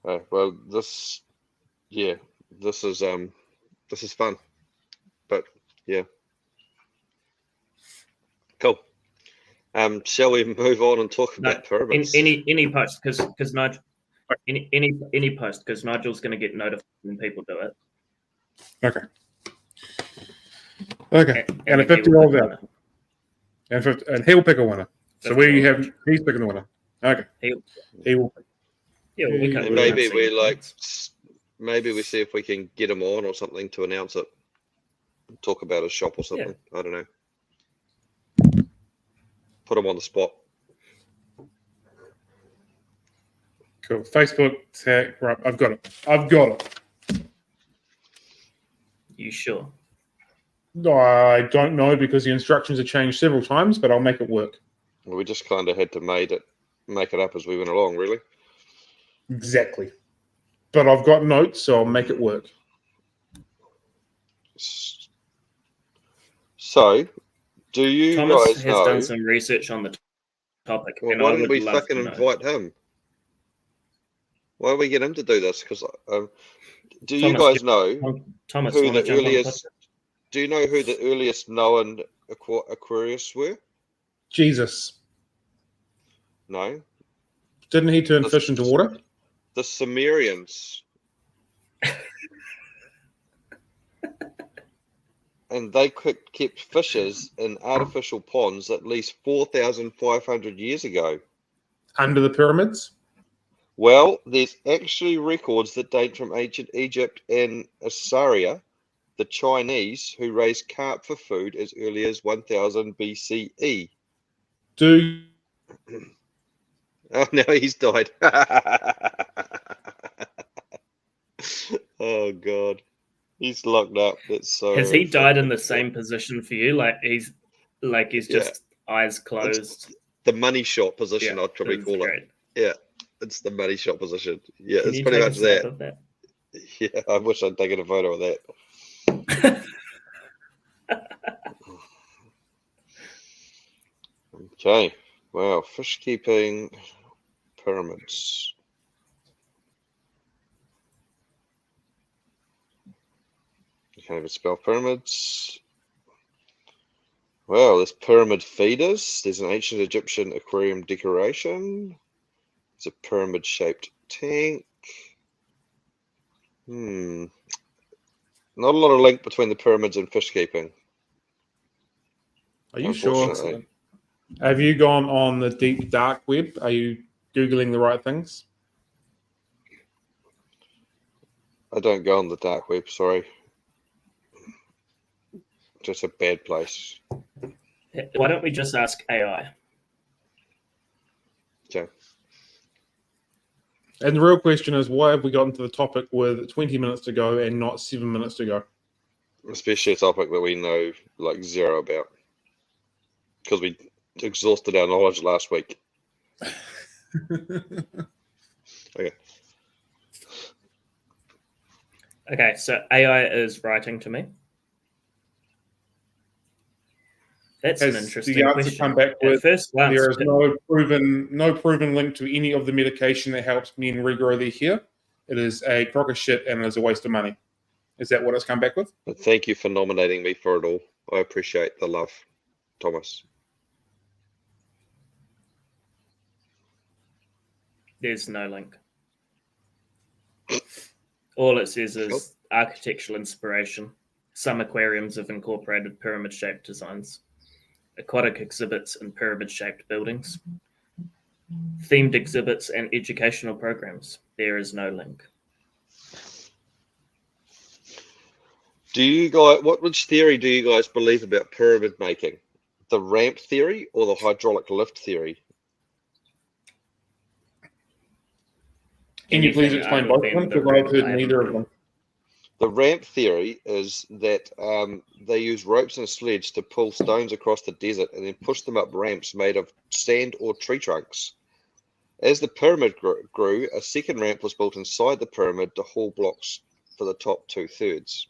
Well, this is fun, but yeah, cool. Shall we move on and talk about pyramids?
Any post because Nigel, any post because Nigel's going to get notified when people do it.
Okay. And a 50-year-old winner. And he'll pick a winner. So he's picking the winner. Okay. He will pick.
Yeah, well, we can't.
Maybe we see if we can get him on or something to announce it. Talk about his shop or something. Yeah. I don't know. Put him on the spot.
Cool. Facebook tag. Right, I've got it.
You sure?
I don't know because the instructions have changed several times, but I'll make it work.
Well, we just kind of had to make it up as we went along, really.
Exactly. But I've got notes, so I'll make it work.
So, do you
Thomas
guys
has
know?
done some research on the topic,
Well,
and
why
I
didn't
would
we
love
fucking
to know.
invite him? Why don't we get him to do this? Because do you
Thomas,
guys know
Thomas,
who
want to
the
jump on the
earliest? Do you know who the earliest known Aquarius were?
Jesus.
No.
Didn't he turn fish into water?
The Sumerians. And they kept fishes in artificial ponds at least 4,500 years ago.
Under the pyramids?
Well, there's actually records that date from ancient Egypt and Assyria, the Chinese, who raised carp for food as early as 1000 BCE.
Do
Oh, no, he's died. Oh, God. He's locked up. That's so.
Has he died in the
fucking
same position for you? Like he's just eyes closed.
the money shot position,
Yeah,
I'd probably
that's
call
great.
it. Yeah, it's the money shot position. Yeah,
Can
it's
you
pretty
take a
much
snap
that.
of that?
Yeah, I wish I'd taken a photo of that. Okay, wow, fish keeping pyramids. You can't even spell pyramids. Well, there's pyramid feeders. There's an ancient Egyptian aquarium decoration. It's a pyramid-shaped tank. Not a lot of link between the pyramids and fish keeping.
Are you sure?
Unfortunately.
Have you gone on the deep dark web? Are you Googling the right things?
I don't go on the dark web, sorry. Just a bad place.
Why don't we just ask AI?
Okay.
And the real question is, why have we gotten to the topic with 20 minutes to go and not 7 minutes to go?
Especially a topic that we know like zero about. Because we exhausted our knowledge last week. Okay.
Okay, so AI is writing to me. That's an
Has
interesting
the answer
question.
come back
At
with,
first glance,
there is no proven link to any of the medication that helps men regrow their hair. It is a crock of shit and it is a waste of money. Is that what it's come back with?
But thank you for nominating me for it all. I appreciate the love, Thomas.
there's no link. All it says is architectural inspiration. Some aquariums have incorporated pyramid-shaped designs. Aquatic exhibits in pyramid-shaped buildings. Themed exhibits and educational programs. There is no link.
Which theory do you guys believe about pyramid making? The ramp theory or the hydraulic lift theory?
Can you please
Anything
explain
other
both of
than
them?
the
Because I've
ramp,
heard
I haven't
neither of
heard.
them.
The ramp theory is that they use ropes and a sledge to pull stones across the desert and then push them up ramps made of sand or tree trunks. As the pyramid grew, a second ramp was built inside the pyramid to haul blocks for the top 2/3.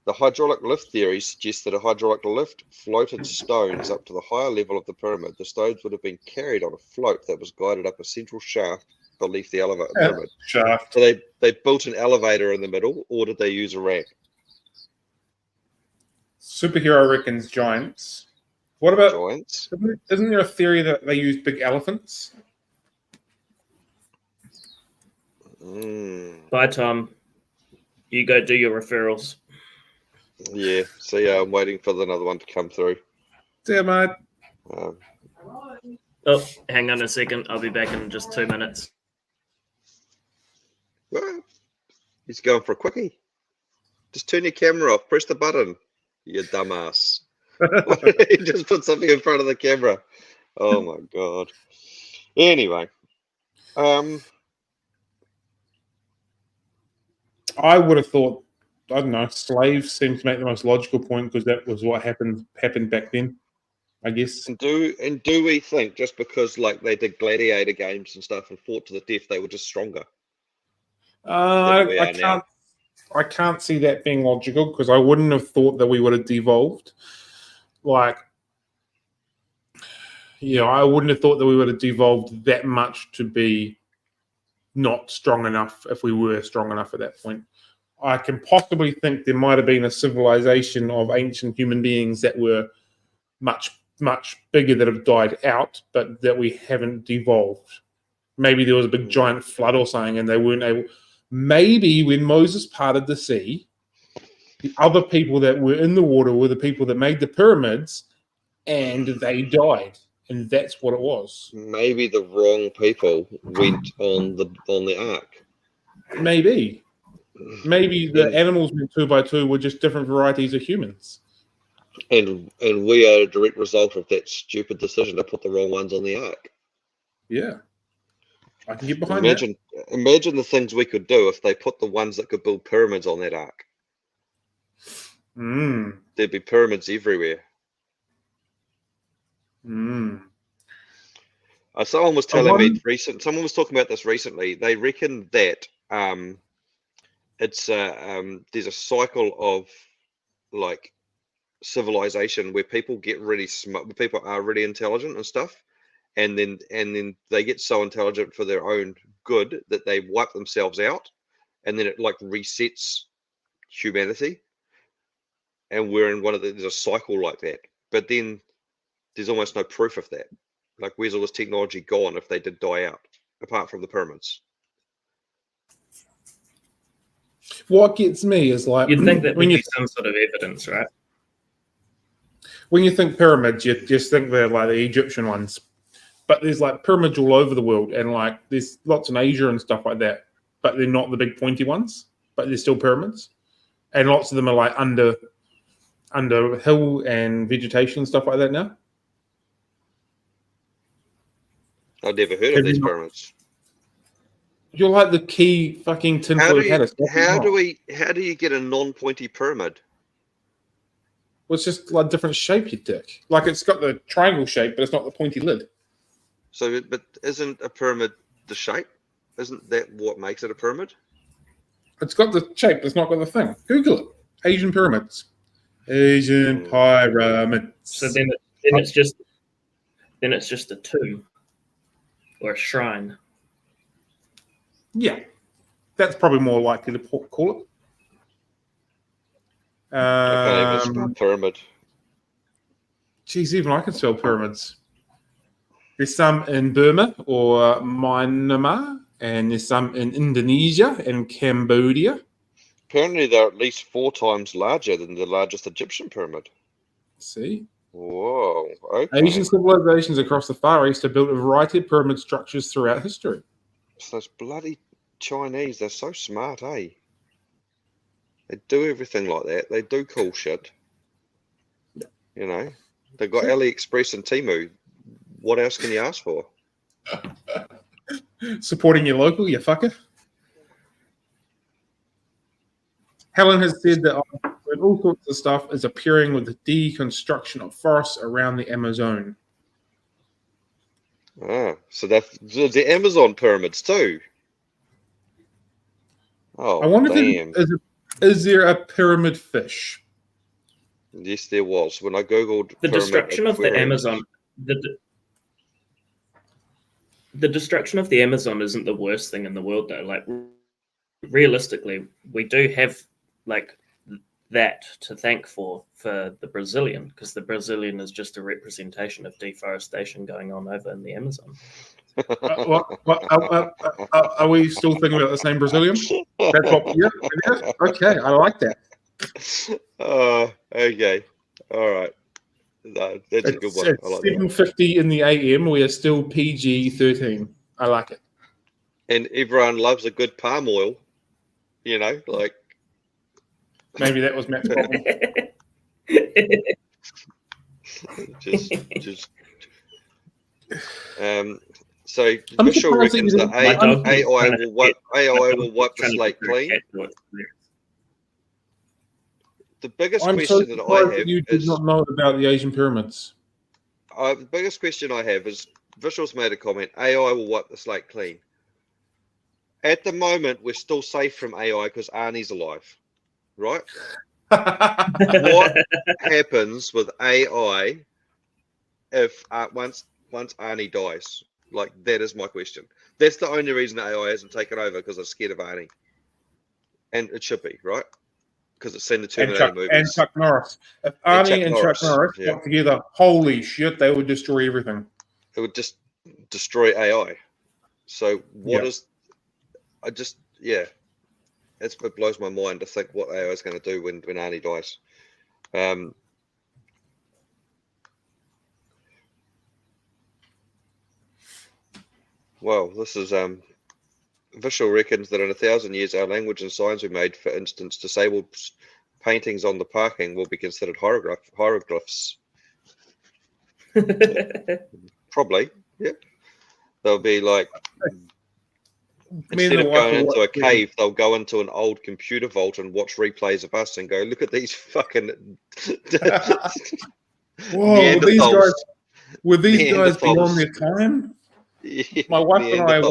The hydraulic lift theory suggests that a hydraulic lift floated stones up to the higher level of the pyramid. The stones would have been carried on a float that was guided up a central shaft beneath the pyramid.
Shaft.
So they built an elevator in the middle, or did they use a ramp?
Superhero reckons giants. What about,
Giants?
isn't there a theory that they use big elephants?
Bye, Tom. You go do your referrals.
Yeah, so yeah, I'm waiting for another one to come through.
Yeah, mate.
Oh, hang on a second. I'll be back in just 2 minutes.
What? He's going for a quickie. Just turn your camera off. Press the button. You dumbass. He just put something in front of the camera. Oh my god. Anyway,
I would have thought, I don't know, slaves seem to make the most logical point because that was what happened back then. I guess.
And do we think just because like they did gladiator games and stuff and fought to the death, they were just stronger?
I can't see that being logical because I wouldn't have thought that we would have devolved. Like, I wouldn't have thought that we would have devolved that much to be not strong enough if we were strong enough at that point. I can possibly think there might have been a civilization of ancient human beings that were much, much bigger that have died out, but that we haven't devolved. Maybe there was a big giant flood or something and they weren't able. Maybe when Moses parted the sea, the other people that were in the water were the people that made the pyramids and they died. And that's what it was.
Maybe the wrong people went on the ark.
Maybe the animals in 2x2 were just different varieties of humans.
And we are a direct result of that stupid decision to put the wrong ones on the ark.
Yeah. I can get behind that.
Imagine the things we could do if they put the ones that could build pyramids on that ark. There'd be pyramids everywhere. Someone was telling me someone was talking about this recently. They reckon that it's there's a cycle of like civilization where people get really smart, people are really intelligent and stuff, and then they get so intelligent for their own good that they wipe themselves out, and then it like resets humanity, and we're in there's a cycle like that. But then there's almost no proof of that. Like, where's all this technology gone if they did die out, apart from the pyramids?
What gets me is like,
you'd think that when you some sort of evidence, right?
When you think pyramids, you just think they're like the Egyptian ones, but there's like pyramids all over the world, and like there's lots in Asia and stuff like that, but they're not the big pointy ones, but they're still pyramids, and lots of them are like under hill and vegetation and stuff like that now.
I've never heard of these pyramids.
You're like the key fucking tinfoil hat.
How do you get a non-pointy pyramid?
Well, it's just like different shape, you dick. Like it's got the triangle shape, but it's not the pointy lid.
So, but isn't a pyramid the shape? Isn't that what makes it a pyramid?
It's got the shape, but it's not got the thing. Google it. Asian pyramids. Asian pyramids.
So then it's just a tomb or a shrine.
Yeah, that's probably more likely to call it.
I can't even spell pyramid.
Geez, even I can spell pyramids. There's some in Burma or Myanmar, and there's some in Indonesia and Cambodia.
Apparently, they're at least 4 times larger than the largest Egyptian pyramid.
See?
Whoa. Okay.
Asian civilizations across the Far East have built a variety of pyramid structures throughout history.
So those bloody Chinese, they're so smart, eh? They do everything like that. They do cool shit.
Yeah.
You know, they've got AliExpress and Temu. What else can you ask for?
Supporting your local, you fucker. Helen has said that all sorts of stuff is appearing with the deconstruction of forests around the Amazon.
So that's the Amazon pyramids too. Oh,
I wonder
damn.
Is there a pyramid fish?
Yes, there was. When I googled
the destruction of the Amazon, the destruction of the Amazon isn't the worst thing in the world, though. Like, realistically, we do have like that to thank for the Brazilian, because the Brazilian is just a representation of deforestation going on over in the Amazon.
Are we still thinking about the same Brazilian? That's what. Yeah. Okay, I like that.
Okay, all right. No, that's a good one.
It's
I like
7:50 in the AM. We are still PG-13. I like it.
And everyone loves a good palm oil. You know, like.
Maybe that was Matt's problem.
just. So Mitchell reckons that AI will wipe the slate clean. The biggest question that I have
you did not know about the Asian pyramids.
the biggest question I have is, Visual's made a comment, AI will wipe the slate clean. At the moment, we're still safe from AI because Arnie's alive, right? What happens with AI if once Arnie dies? Like, that is my question. That's the only reason AI hasn't taken over, because it's scared of Arnie. And it should be, right? Because it's seen the Terminator movies.
And Chuck Norris. If Arnie and Chuck Norris got together, holy shit, they would destroy everything.
It would just destroy AI. So what is... it blows my mind to think what AI is going to do when Arnie dies. Well, this is Visual reckons that in 1,000 years, our language and signs we made, for instance, disabled paintings on the parking, will be considered hieroglyphs. Probably, yeah. They'll be like, instead of going into a cave, they'll go into an old computer vault and watch replays of us and go, look at these fucking
whoa, were these guys beyond their time?
Yeah,
my wife and I are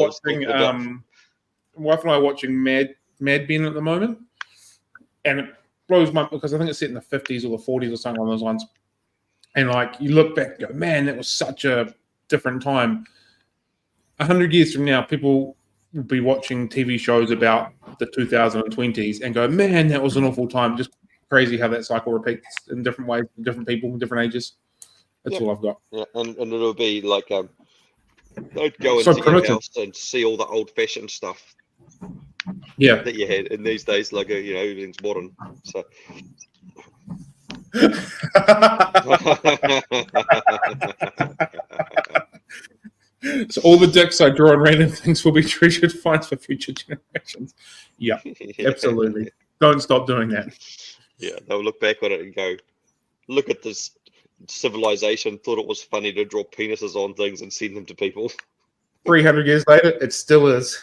watching Mad Men at the moment, and it blows my, because I think it's set in the 50s or the 40s or something along those lines. And like, you look back and go, man, that was such a different time. 100 years from now, people will be watching TV shows about the 2020s and go, man, that was an awful time. Just crazy how that cycle repeats in different ways, for different people, different ages. That's all I've got.
Yeah, and it'll be like they'd go into your house and see all the old-fashioned stuff.
Yeah,
that you had. And these days, like everything's modern. So.
So all the dicks I draw on random things will be treasured finds for future generations. Yeah, absolutely. Don't stop doing that.
Yeah, they'll look back on it and go, look at this civilization, thought it was funny to draw penises on things and send them to people.
300 years later, it still is.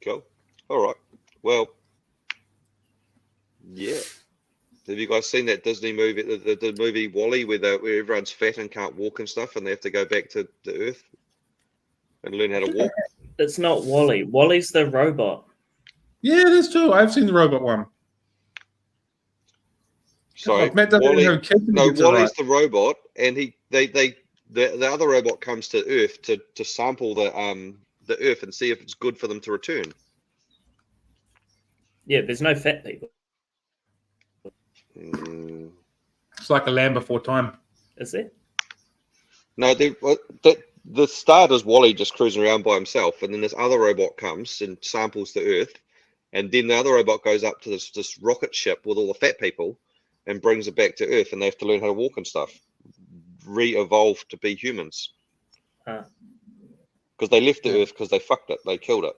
Cool. All right. Well, yeah. Have you guys seen that Disney movie, the movie WALL-E, where everyone's fat and can't walk and stuff, and they have to go back to the Earth and learn how to walk?
It's not WALL-E. WALL-E's the robot.
Yeah, it is too. I've seen the robot one.
Sorry, WALL-E's the robot, and the other robot comes to Earth to sample the Earth and see if it's good for them to return.
Yeah, there's no fat people.
It's like a Land Before Time.
Is it?
No, the start is WALL-E just cruising around by himself, and then this other robot comes and samples the Earth, and then the other robot goes up to this rocket ship with all the fat people and brings it back to Earth, and they have to learn how to walk and stuff. Re-evolve to be humans. Because they left the Earth because they fucked it. They killed it.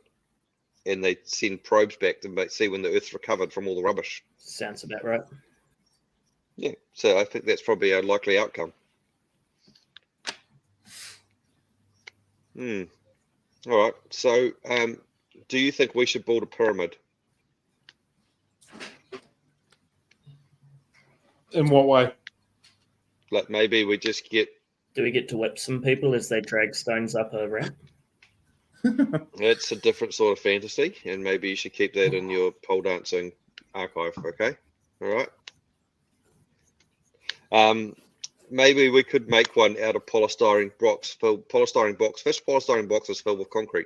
And they send probes back to see when the Earth's recovered from all the rubbish.
Sounds about right.
Yeah, so I think that's probably a likely outcome. All right, so do you think we should build a pyramid?
In what way?
Like maybe we just get...
Do we get to whip some people as they drag stones up a ramp?
It's a different sort of fantasy, and maybe you should keep that in your pole dancing archive, okay? All right. Maybe we could make one out of polystyrene boxes filled with concrete.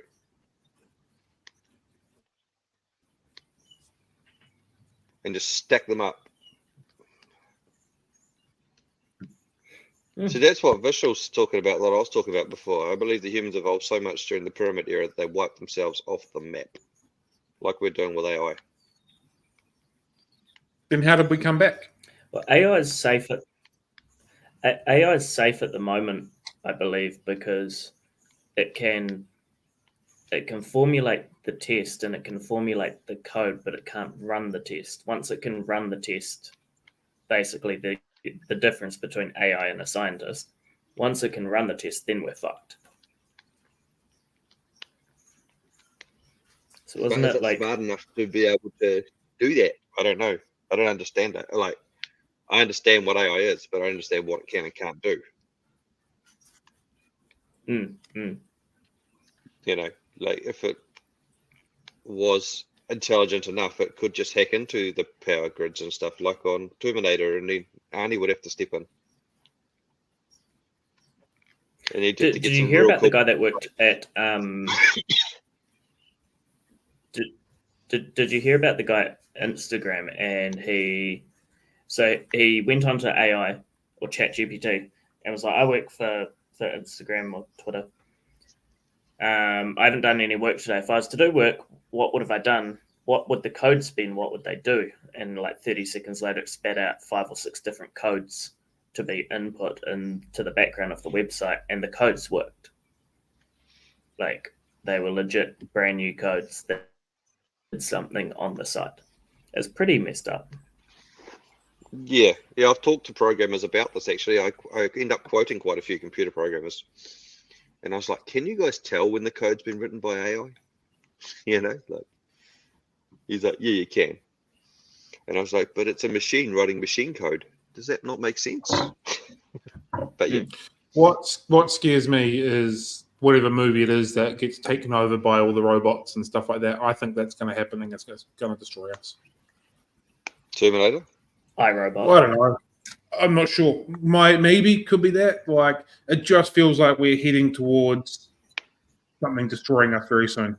And just stack them up. So that's what Visual's talking about, that I was talking about before. I believe the humans evolved so much during the pyramid era that they wiped themselves off the map, like we're doing with AI.
Then how did we come back?
Well, AI is safe at the moment, I believe, because it can formulate the test and it can formulate the code, but it can't run the test. Once it can run the test, basically the difference between AI and a scientist, once it can run the test, then we're fucked. So wasn't it like
smart enough to be able to do that? I don't know. I don't understand it. Like, I understand what AI is, but I understand what it can and can't do. You know, like if it was intelligent enough, it could just hack into the power grids and stuff like on Terminator, and then Arnie would have to step in. And
Did you hear about the guy that worked at Did you hear about the guy at Instagram, and he went onto AI or ChatGPT and was like, I work for Instagram or Twitter. I haven't done any work today. If I was to do work, what would have I done? What would the codes be? What would they do? And like 30 seconds later, it spat out 5 or 6 different codes to be input into the background of the website, and the codes worked. Like they were legit brand new codes that did something on the site. It's pretty messed up.
Yeah, I've talked to programmers about this actually. I end up quoting quite a few computer programmers, and I was like, "Can you guys tell when the code's been written by AI?" You know, like he's like, "Yeah, you can," and I was like, "But it's a machine writing machine code. Does that not make sense?" But yeah,
what scares me is whatever movie it is that gets taken over by all the robots and stuff like that. I think that's going to happen, and it's going to destroy us.
Terminator.
iRobot.
Well, I don't know. I'm not sure. Maybe could be that. Like it just feels like we're heading towards something destroying us very soon.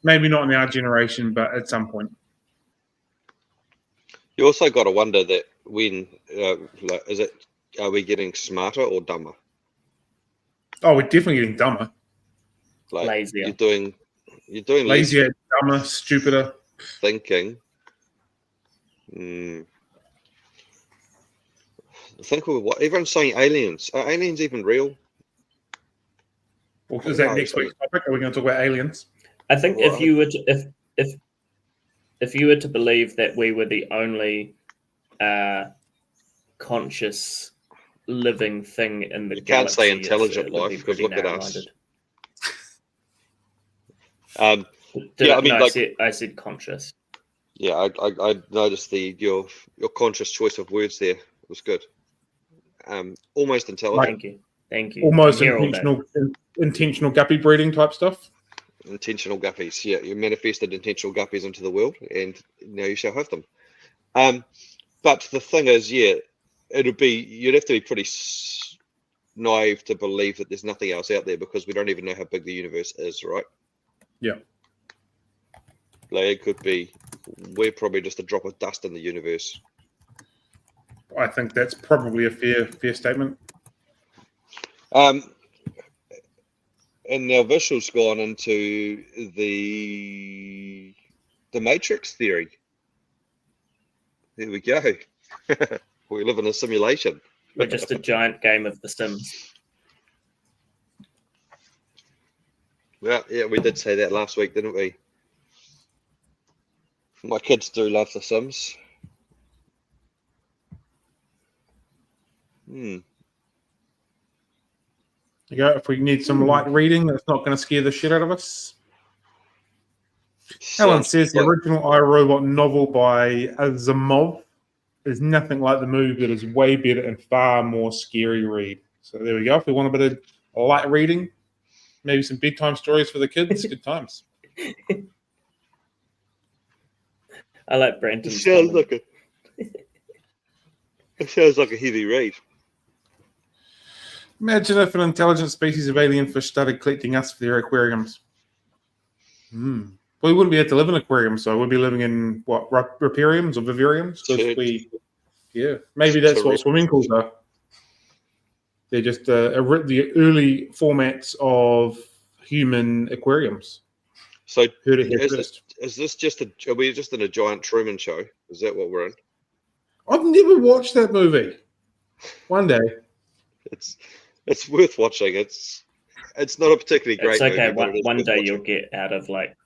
Maybe not in our generation, but at some point.
You also got to wonder that when are we getting smarter or dumber?
Oh, we're definitely getting dumber.
Like
Lazier.
You're doing
Lazier, dumber, stupider.
Thinking. Think of what everyone's saying. Aliens. Are aliens even real?
Well, is that next week's topic? Are we going to talk about aliens?
I think if you were to if you were to believe that we were the only conscious living thing in the
you can't
galaxy,
say intelligent life because look at us.
I said conscious.
Yeah, I noticed your conscious choice of words there was good. Almost intelligent.
Thank you.
Almost intentional guppy breeding type stuff.
Intentional guppies. Yeah, you manifested intentional guppies into the world, and now you shall have them. But the thing is, you'd have to be pretty naive to believe that there's nothing else out there because we don't even know how big the universe is, right?
Yeah.
Like it could be, we're probably just a drop of dust in the universe.
I think that's probably a fair statement.
And now Vishal's gone into the Matrix theory. There we go. We live in a simulation.
We're just a giant game of The Sims.
Well, yeah, we did say that last week, didn't we? My kids do love The Sims.
You go, if we need some light reading that's not going to scare the shit out of us. Helen says the original iRobot novel by Asimov is nothing like the movie, but is way better and far more scary read. So there we go. If we want a bit of light reading, maybe some bedtime stories for the kids, good times.
I like Brandon's
It sounds like a heavy read.
Imagine if an intelligent species of alien fish started collecting us for their aquariums. We wouldn't be able to live in aquariums, so we'd be living in what, ripariums or vivariums? Maybe that's what swimming pools are. They're just the early formats of human aquariums.
So is this just are we just in a giant Truman Show? Is that what we're in?
I've never watched that movie. One day.
It's worth watching. It's not a particularly great movie.
It's okay. One day you'll get out of like.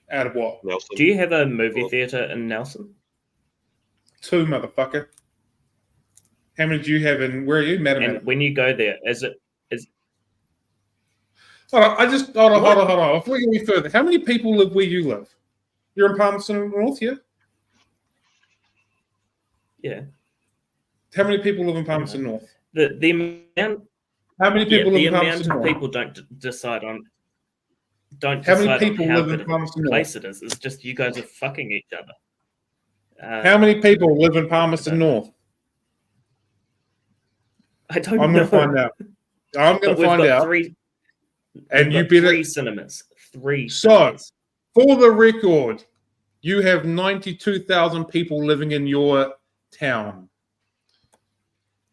Out of what?
Nelson.
Do you have a movie theater in Nelson?
2, motherfucker. How many do you have in? Where are you, Madam?
And when you go there, is
Hold on. Hold on. Before you go any further, how many people live where you live? You're in Palmerston North, yeah?
Yeah.
How many people live in Palmerston North?
The amount.
How many people
The
live in
amount
Palmerston
of
North?
people decide on
How many people
how
live
good
in
of a
Palmerston North?
place it is. It's just you guys are fucking each other.
How many people live in Palmerston North?
I don't
I'm
know.
going to find out. I'm going
But
to find out. And you better.
3 cinemas. 3
So,
cinemas.
for the record, you have 92,000 people living in your town.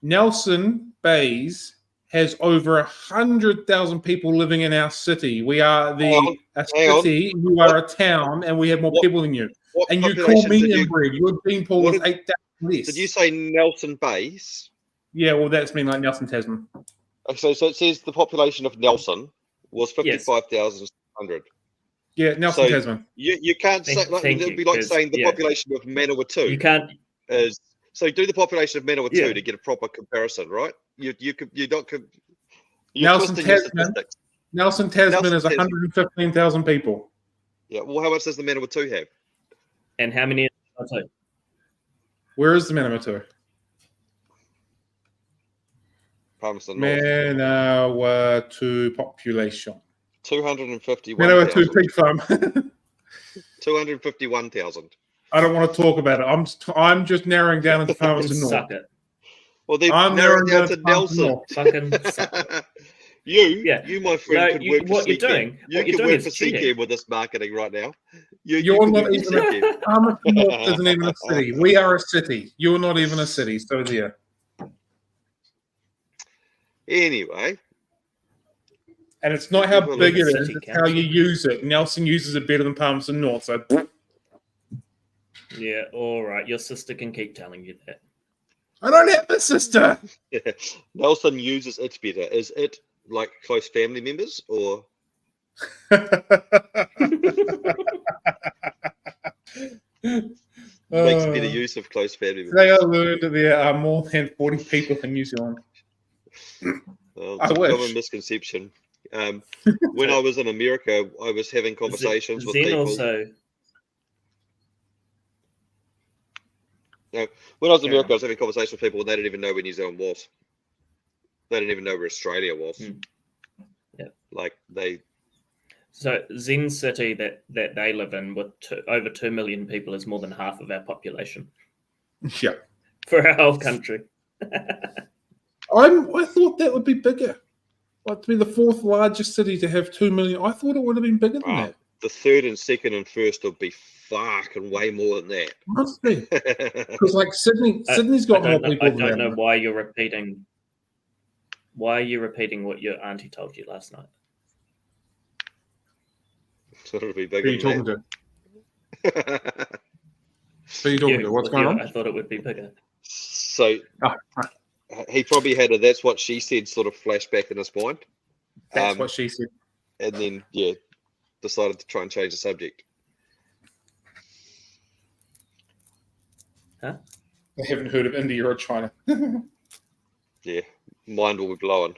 Nelson Bays has over 100,000 people living in our city. We are a city, you are a town, and we have more people than you. And you call me inbred. Your gene pool is 8,000 less.
Did you say Nelson Bays?
Yeah, well, that's mean like Nelson Tasman.
Okay, so it says the population of Nelson was 55,600.
Yeah, Nelson Tasman.
You can't say it would be like saying the population of Manawatu.
You can't.
So do the population of Manawatu to get a proper comparison, right? You're
Nelson
twisting your
Tasman.
statistics.
Nelson Tasman is 115,000 people.
Yeah. Well, how much does the Manawatu have?
And how many? I'll tell you.
Where is the Manawatu?
Palmerston North.
Manawatu population.
251,000.
Manawatu pig farm.
251,000.
I don't want to talk about it. I'm just narrowing down into Palmerston North.
Suck it.
Well, they've
I'm
narrowed
narrowing
down to Nelson.
Fucking suck it.
You, my friend, could work for
what you're
CCAM.
doing.
You
What
could
you're doing
work
is
for
cheating.
CCAM with this marketing right now.
You're not even Palmerston North isn't even a city. We are a city. You're not even a city. So there.
Anyway.
And it's not how big it is, it's how you use it. Nelson uses it better than Palmerston North. So
Yeah, all right. Your sister can keep telling you that.
I don't have a sister.
Nelson uses it better. Is it like close family members or? Makes better use of close family members.
Today I learned that there are more than 40 people in New Zealand.
Well,
I
it's a
wish.
common misconception. When I was in America, I was having conversations with people. When I was in America, I was having conversations with people, and they didn't even know where New Zealand was. They didn't even know where Australia was.
Yeah,
like they.
So Zen City that they live in with over 2 million people is more than half of our population.
Yeah.
For our whole country.
I thought that would be bigger. Like to be the 4th largest city to have 2 million. I thought it would have been bigger than that.
The 3rd and 2nd and 1st would be fucking way more than that.
Must be. Because like Sydney's got more people than that.
I don't know why you're repeating. Why are you repeating what your auntie told you last night?
So it'll be bigger.
Who are you talking to? Who are you talking to? What's going on?
I thought it would be bigger.
So he probably had a "that's what she said" sort of flashback in his mind.
That's what she said.
And then decided to try and change the subject.
Huh?
I haven't heard of India or China.
Yeah, mind will be blown.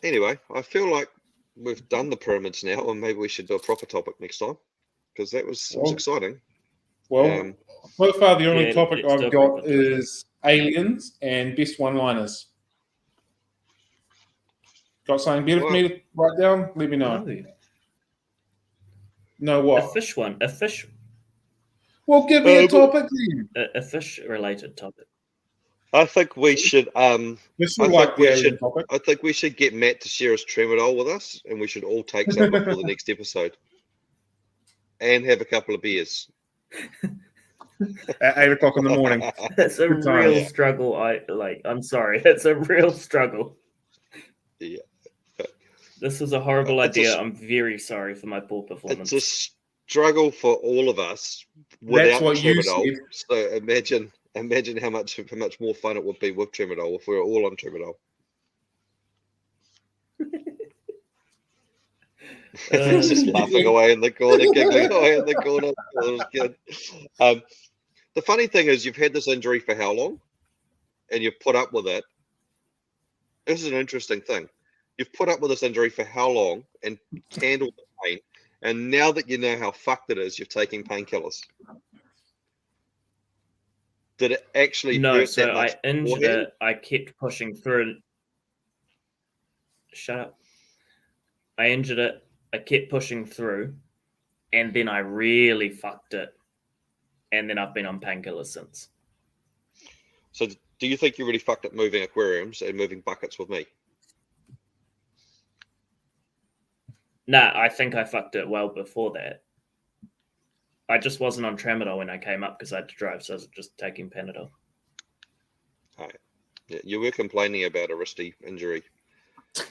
Anyway, I feel like we've done the pyramids now, and maybe we should do a proper topic next time because that was exciting.
Well, so far the only topic I've got is aliens and best one-liners. Got something better for me to write down? Let me know. No what?
A fish one. A fish.
Well, give me a topic then.
A fish-related topic.
I think we should. I think we should get Matt to share his tramadol with us, and we should all take some before the next episode, and have a couple of beers
at 8 o'clock in the morning.
It's a real struggle. I'm sorry. It's a real struggle.
Yeah.
This was a horrible idea. I'm very sorry for my poor performance.
It's a struggle for all of us without tramadol. So imagine how much more fun it would be with tramadol if we were all on tramadol. He's just laughing away in the corner, giggling away in the corner. It was good. The funny thing is, you've had this injury for how long? And you've put up with it. This is an interesting thing. You've put up with this injury for how long and handled the pain, And now that you know how fucked it is, you're taking painkillers. Did it actually
No,
hurt
so
that much?
I injured
beforehand?
it. I kept pushing through. Shut up. I injured it. I kept pushing through, and then I really fucked it. And then I've been on painkillers since.
So do you think you really fucked up moving aquariums and moving buckets with me?
Nah, I think I fucked it well before that. I just wasn't on tramadol when I came up because I had to drive, so I was just taking Panadol.
All right. Yeah, you were complaining about a wristy injury,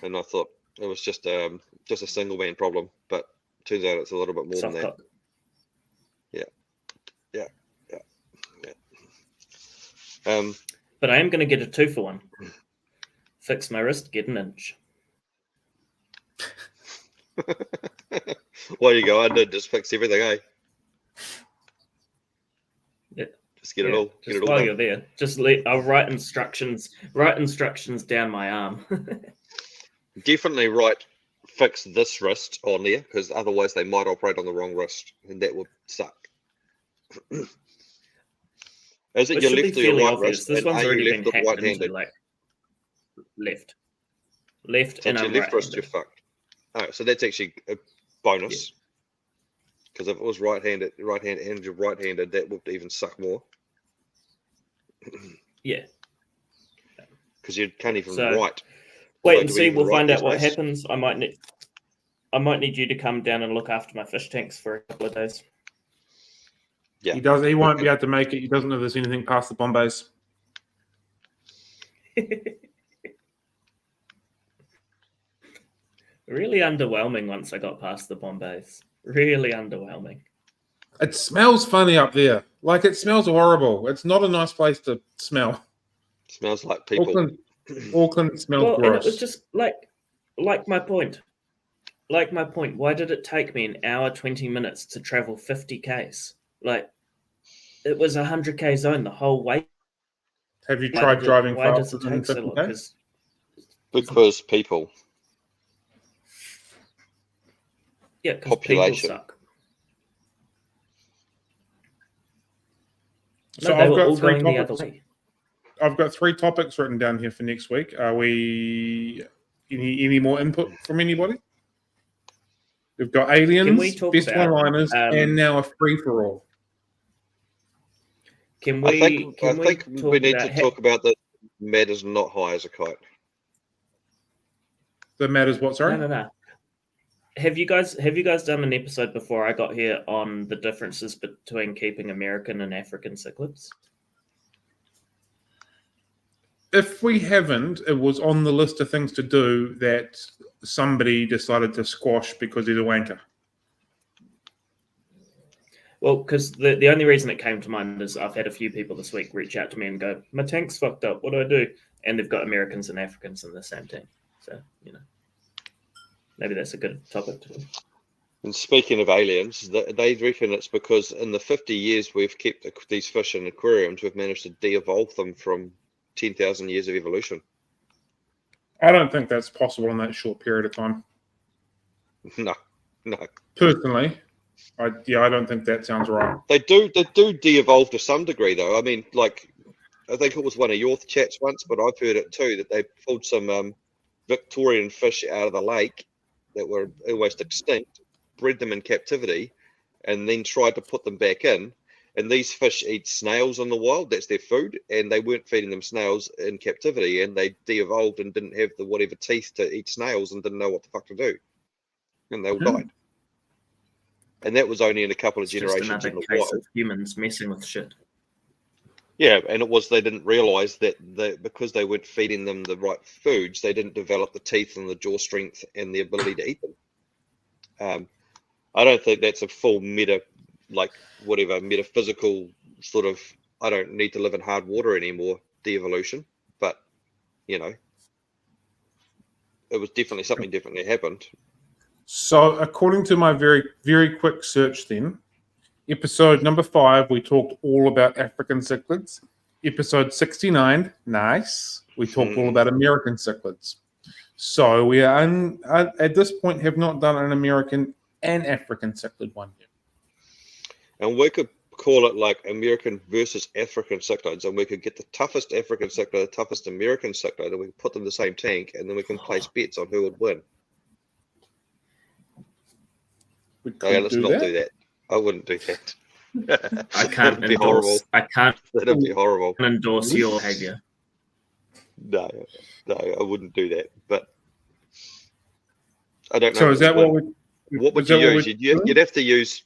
and I thought it was just a single man problem, but turns out it's a little bit more
Soft
than that.
cock.
Yeah.
But I am going to get a 2-for-1. Fix my wrist, get an inch.
Well, you go under, just fix everything, eh?
Yeah.
Just get it all.
Just
Get it all
while
done.
you're there, I'll write instructions down my arm.
Definitely right. Fix this wrist on there, because otherwise they might operate on the wrong wrist, and that would suck. Is it
It
your
should be
left or your
fairly
right
obvious.
wrist?
This
And
one's
are
already
you
been
left or
hacked into,
right-handed?
like, left,
So
and
it's
I'm
your left wrist,
right-handed.
you're fucked. All right, so that's actually a bonus. Because if it was right-handed, and you're right-handed, that would even suck more.
Yeah.
Because you can't even
So,
write.
Wait
So
and
do we
see.
even
We'll
write
find out
these
what
days?
happens. I might need you to come down and look after my fish tanks for a couple of days.
Yeah.
He won't be able to make it. He doesn't know there's anything past the Bombays.
Really underwhelming once I got past the Bombays. Really underwhelming.
It smells funny up there. Like, it smells horrible. It's not a nice place to smell.
Smells like people.
Auckland smells
Well,
gross.
and it was just like my point. Like my point. Why did it take me an hour 20 minutes to travel 50 k's? Like, it was 100k zone the whole way.
Have you tried driving
Why does
faster
it
than
take so
50
long?
k's?
Because people.
Yeah, because people
Population.
suck.
So
No, they
I've
were
got
all
three
going the other
topics.
way.
I've got 3 topics written down here for next week. Are we any more input from anybody? We've got aliens,
Can we talk
best
about,
one-liners, and now a free-for-all.
Can
I
we?
think
Can
we
talk
need
about
to talk about the matters not high as a kite.
The matters what? Sorry.
No. Have you guys done an episode before I got here on the differences between keeping American and African cichlids?
If we haven't, it was on the list of things to do that somebody decided to squash because he's a wanker.
Well, because the only reason it came to mind is I've had a few people this week reach out to me and go, "My tank's fucked up. What do I do?" And they've got Americans and Africans in the same tank. So, maybe that's a good topic to do.
And speaking of aliens, they reckon it's because in the 50 years we've kept these fish in aquariums, we've managed to de-evolve them from 10,000 years of evolution.
Hmm.
I don't think that's possible in that short period of time.
No.
Personally, I don't think that sounds right.
They do de-evolve to some degree, though. I mean, like, I think it was one of your chats once, but I've heard it too, that they pulled some Victorian fish out of the lake that were almost extinct, bred them in captivity, and then tried to put them back in. And these fish eat snails in the wild. That's their food. And they weren't feeding them snails in captivity. And they de-evolved and didn't have the whatever teeth to eat snails and didn't know what the fuck to do. And they all died. And that was only in a couple of
It's just
generations
another
in the
case
wild.
of humans messing with shit.
Yeah, and it was they didn't realise that because they weren't feeding them the right foods, they didn't develop the teeth and the jaw strength and the ability to eat them. I don't think that's a full metaphysical sort of, I don't need to live in hard water anymore, de-evolution. But, it was definitely something definitely happened.
So, according to my very, very quick search then, episode number 5, we talked all about African cichlids. Episode 69, nice, we talked all about American cichlids. So, we are at this point have not done an American and African cichlid one year.
And we could call it like American versus African cichlids, and we could get the toughest African cichlid, the toughest American cichlid, and we could put them in the same tank, and then we can place bets on who would win. Let's not do that. I wouldn't do that.
I can't
That'd be horrible. That'd be horrible.
Endorse your behavior.
No, I wouldn't do that. But I don't know.
So is that what
would you use? You'd have to use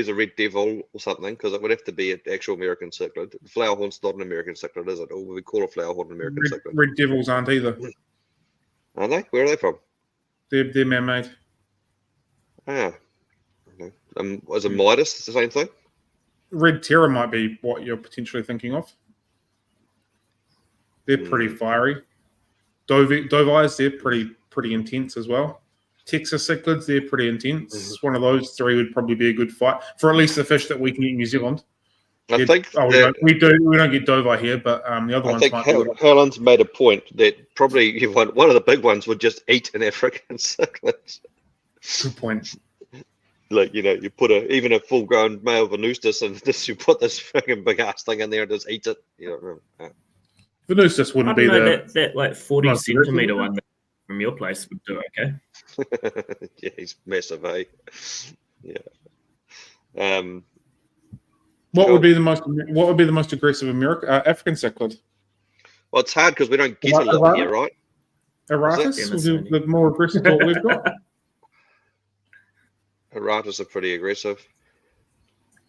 a red devil or something, because it would have to be an actual American cichlid. The flowerhorn's not an American cichlid, is it? Or we call a flowerhorn an American cichlid.
Red devils aren't either.
Are they? Where are they from?
They're man-made.
Ah. Okay. Is a Midas the same thing?
Red Terror might be what you're potentially thinking of. They're pretty fiery. Dove eyes, they're pretty intense as well. Texas cichlids, they're pretty intense. One of those three would probably be a good fight for at least the fish that we can get in New Zealand.
I think
we don't get dove eye here, but the other ones might be.
Helen's made a point that probably one of the big ones would just eat an African cichlid.
Good point.
Like, you put even a full-grown male Venustus, and you put this freaking big ass thing in there and just eat it.
Venustus wouldn't be
that like 40 centimeter one from your place would do okay.
Yeah, he's massive, eh? Yeah.
What would be the most aggressive African cichlid?
Well, it's hard because we don't get a lot here, right?
Aratus is the more aggressive what we've got.
Aratus are pretty aggressive.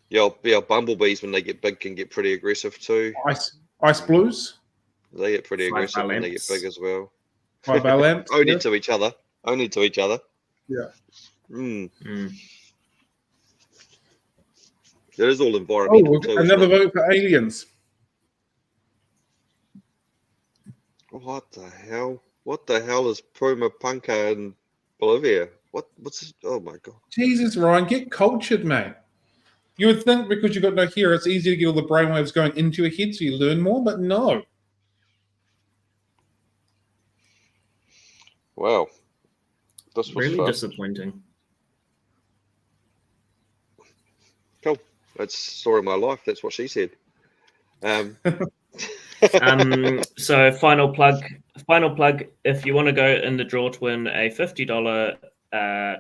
Yeah, bumblebees when they get big can get pretty aggressive too.
Ice blues.
They get pretty aggressive when they get big as well.
Only
to each other.
Yeah.
That is all environmental too.
Another vote for aliens.
What the hell? What the hell is Puma Punka in Bolivia? What's this? Oh my god.
Jesus, Ryan, get cultured, mate. You would think because you've got no hair, it's easy to get all the brainwaves going into your head so you learn more, but no.
Wow. This was
really
fun.
Disappointing.
Cool. That's the story of my life. That's what she said.
So final plug. If you want to go in the draw to win a $50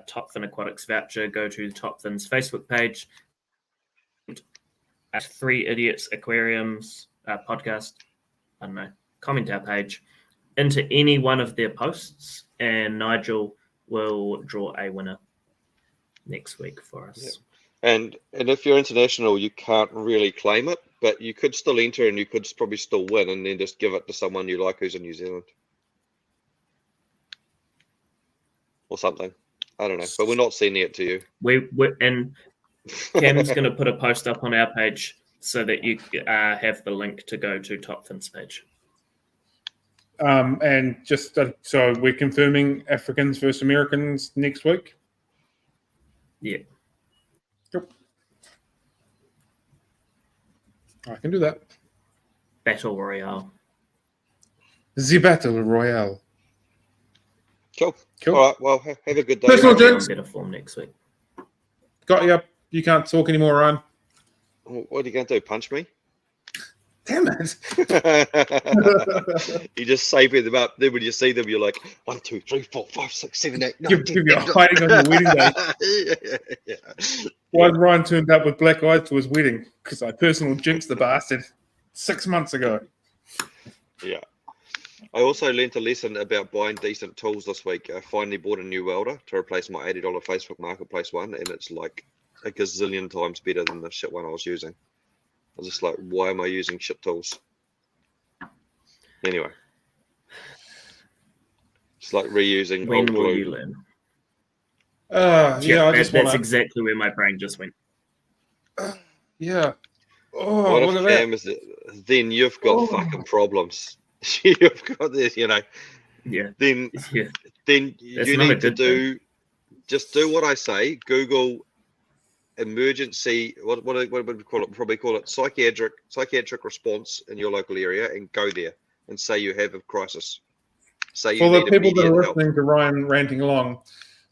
Top Fin Aquatics voucher, go to the Top Fin's Facebook page at Three Idiots Aquariums podcast. I don't know. Comment our page into any one of their posts, and Nigel will draw a winner next week for us.
Yeah. And if you're international, you can't really claim it, but you could still enter and you could probably still win, and then just give it to someone you like who's in New Zealand or something. I don't know, but we're not sending it to you.
And Cam's going to put a post up on our page so that you have the link to go to Top Fin's page.
And just so we're confirming Africans versus Americans next week.
Yeah.
Yep. I can do that.
Battle Royale.
The Battle Royale.
Cool. All right. Well, have a good day.
Personal jinx.
Better form next week.
Got you up. You can't talk anymore, Ryan.
What are you going to do? Punch me?
Damn it.
You just saving them up. Then when you see them, you're like, 1, 2, 3, 4, 5, 6, 7, 8, 9, 10.
Give you a hiding on your wedding day.
Yeah.
Why Ryan turned up with black eyes to his wedding? Because I personally jinxed the bastard 6 months ago.
Yeah. I also learnt a lesson about buying decent tools this week. I finally bought a new welder to replace my $80 Facebook Marketplace one, and it's like a gazillion times better than the shit one I was using. I was just like, why am I using shit tools? Anyway. It's like reusing
When
old
will
glue.
you learn?
That's
exactly where my brain just went.
Yeah. Oh,
what
look
if
at that.
Cam is it? Then you've got fucking problems. You've got this,
Yeah.
Then
Yeah.
you need to do what I say. Google emergency. What would we call it? Probably call it psychiatric response in your local area, and go there and say you have a crisis. Say you
For the
need
people that
immediate
are
help.
listening to Ryan ranting along,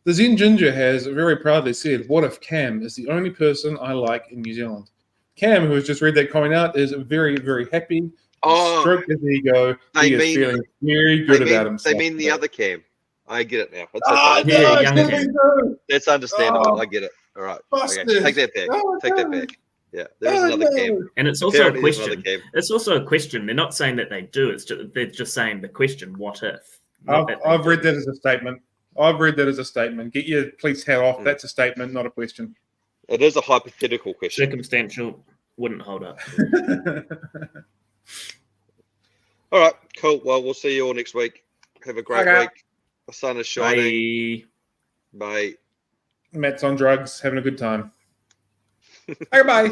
The Zen Ginger has very proudly said, "What if Cam is the only person I like in New Zealand?" Cam, who has just read that comment out, is very, very happy.
Oh,
Stroked his ego.
they
He is
mean-
feeling very good about himself.
They mean the other Cam. I get it now. It's
Oh,
okay.
Yeah,
no,
young
it's
Cam.
no.
That's understandable.
Oh.
I get it. All right.
Busted.
Okay. Take that back.
Oh,
Take that
no.
back. Yeah, there is
Oh,
another
no.
Cam.
And it's also
Apparently
a
there's another
question.
Cam.
It's also a question. They're not saying that they do. It's just, they're just saying the question, what if? Not that they
I've
do.
read that as a statement. Get your police hat off. That's a statement, not a question.
It is a hypothetical question.
Circumstantial wouldn't hold up.
All right, cool. Well, we'll see you all next week. Have a great
Okay.
week. The sun is shining.
Bye.
Bye.
Matt's on drugs, having a good time. Okay, bye.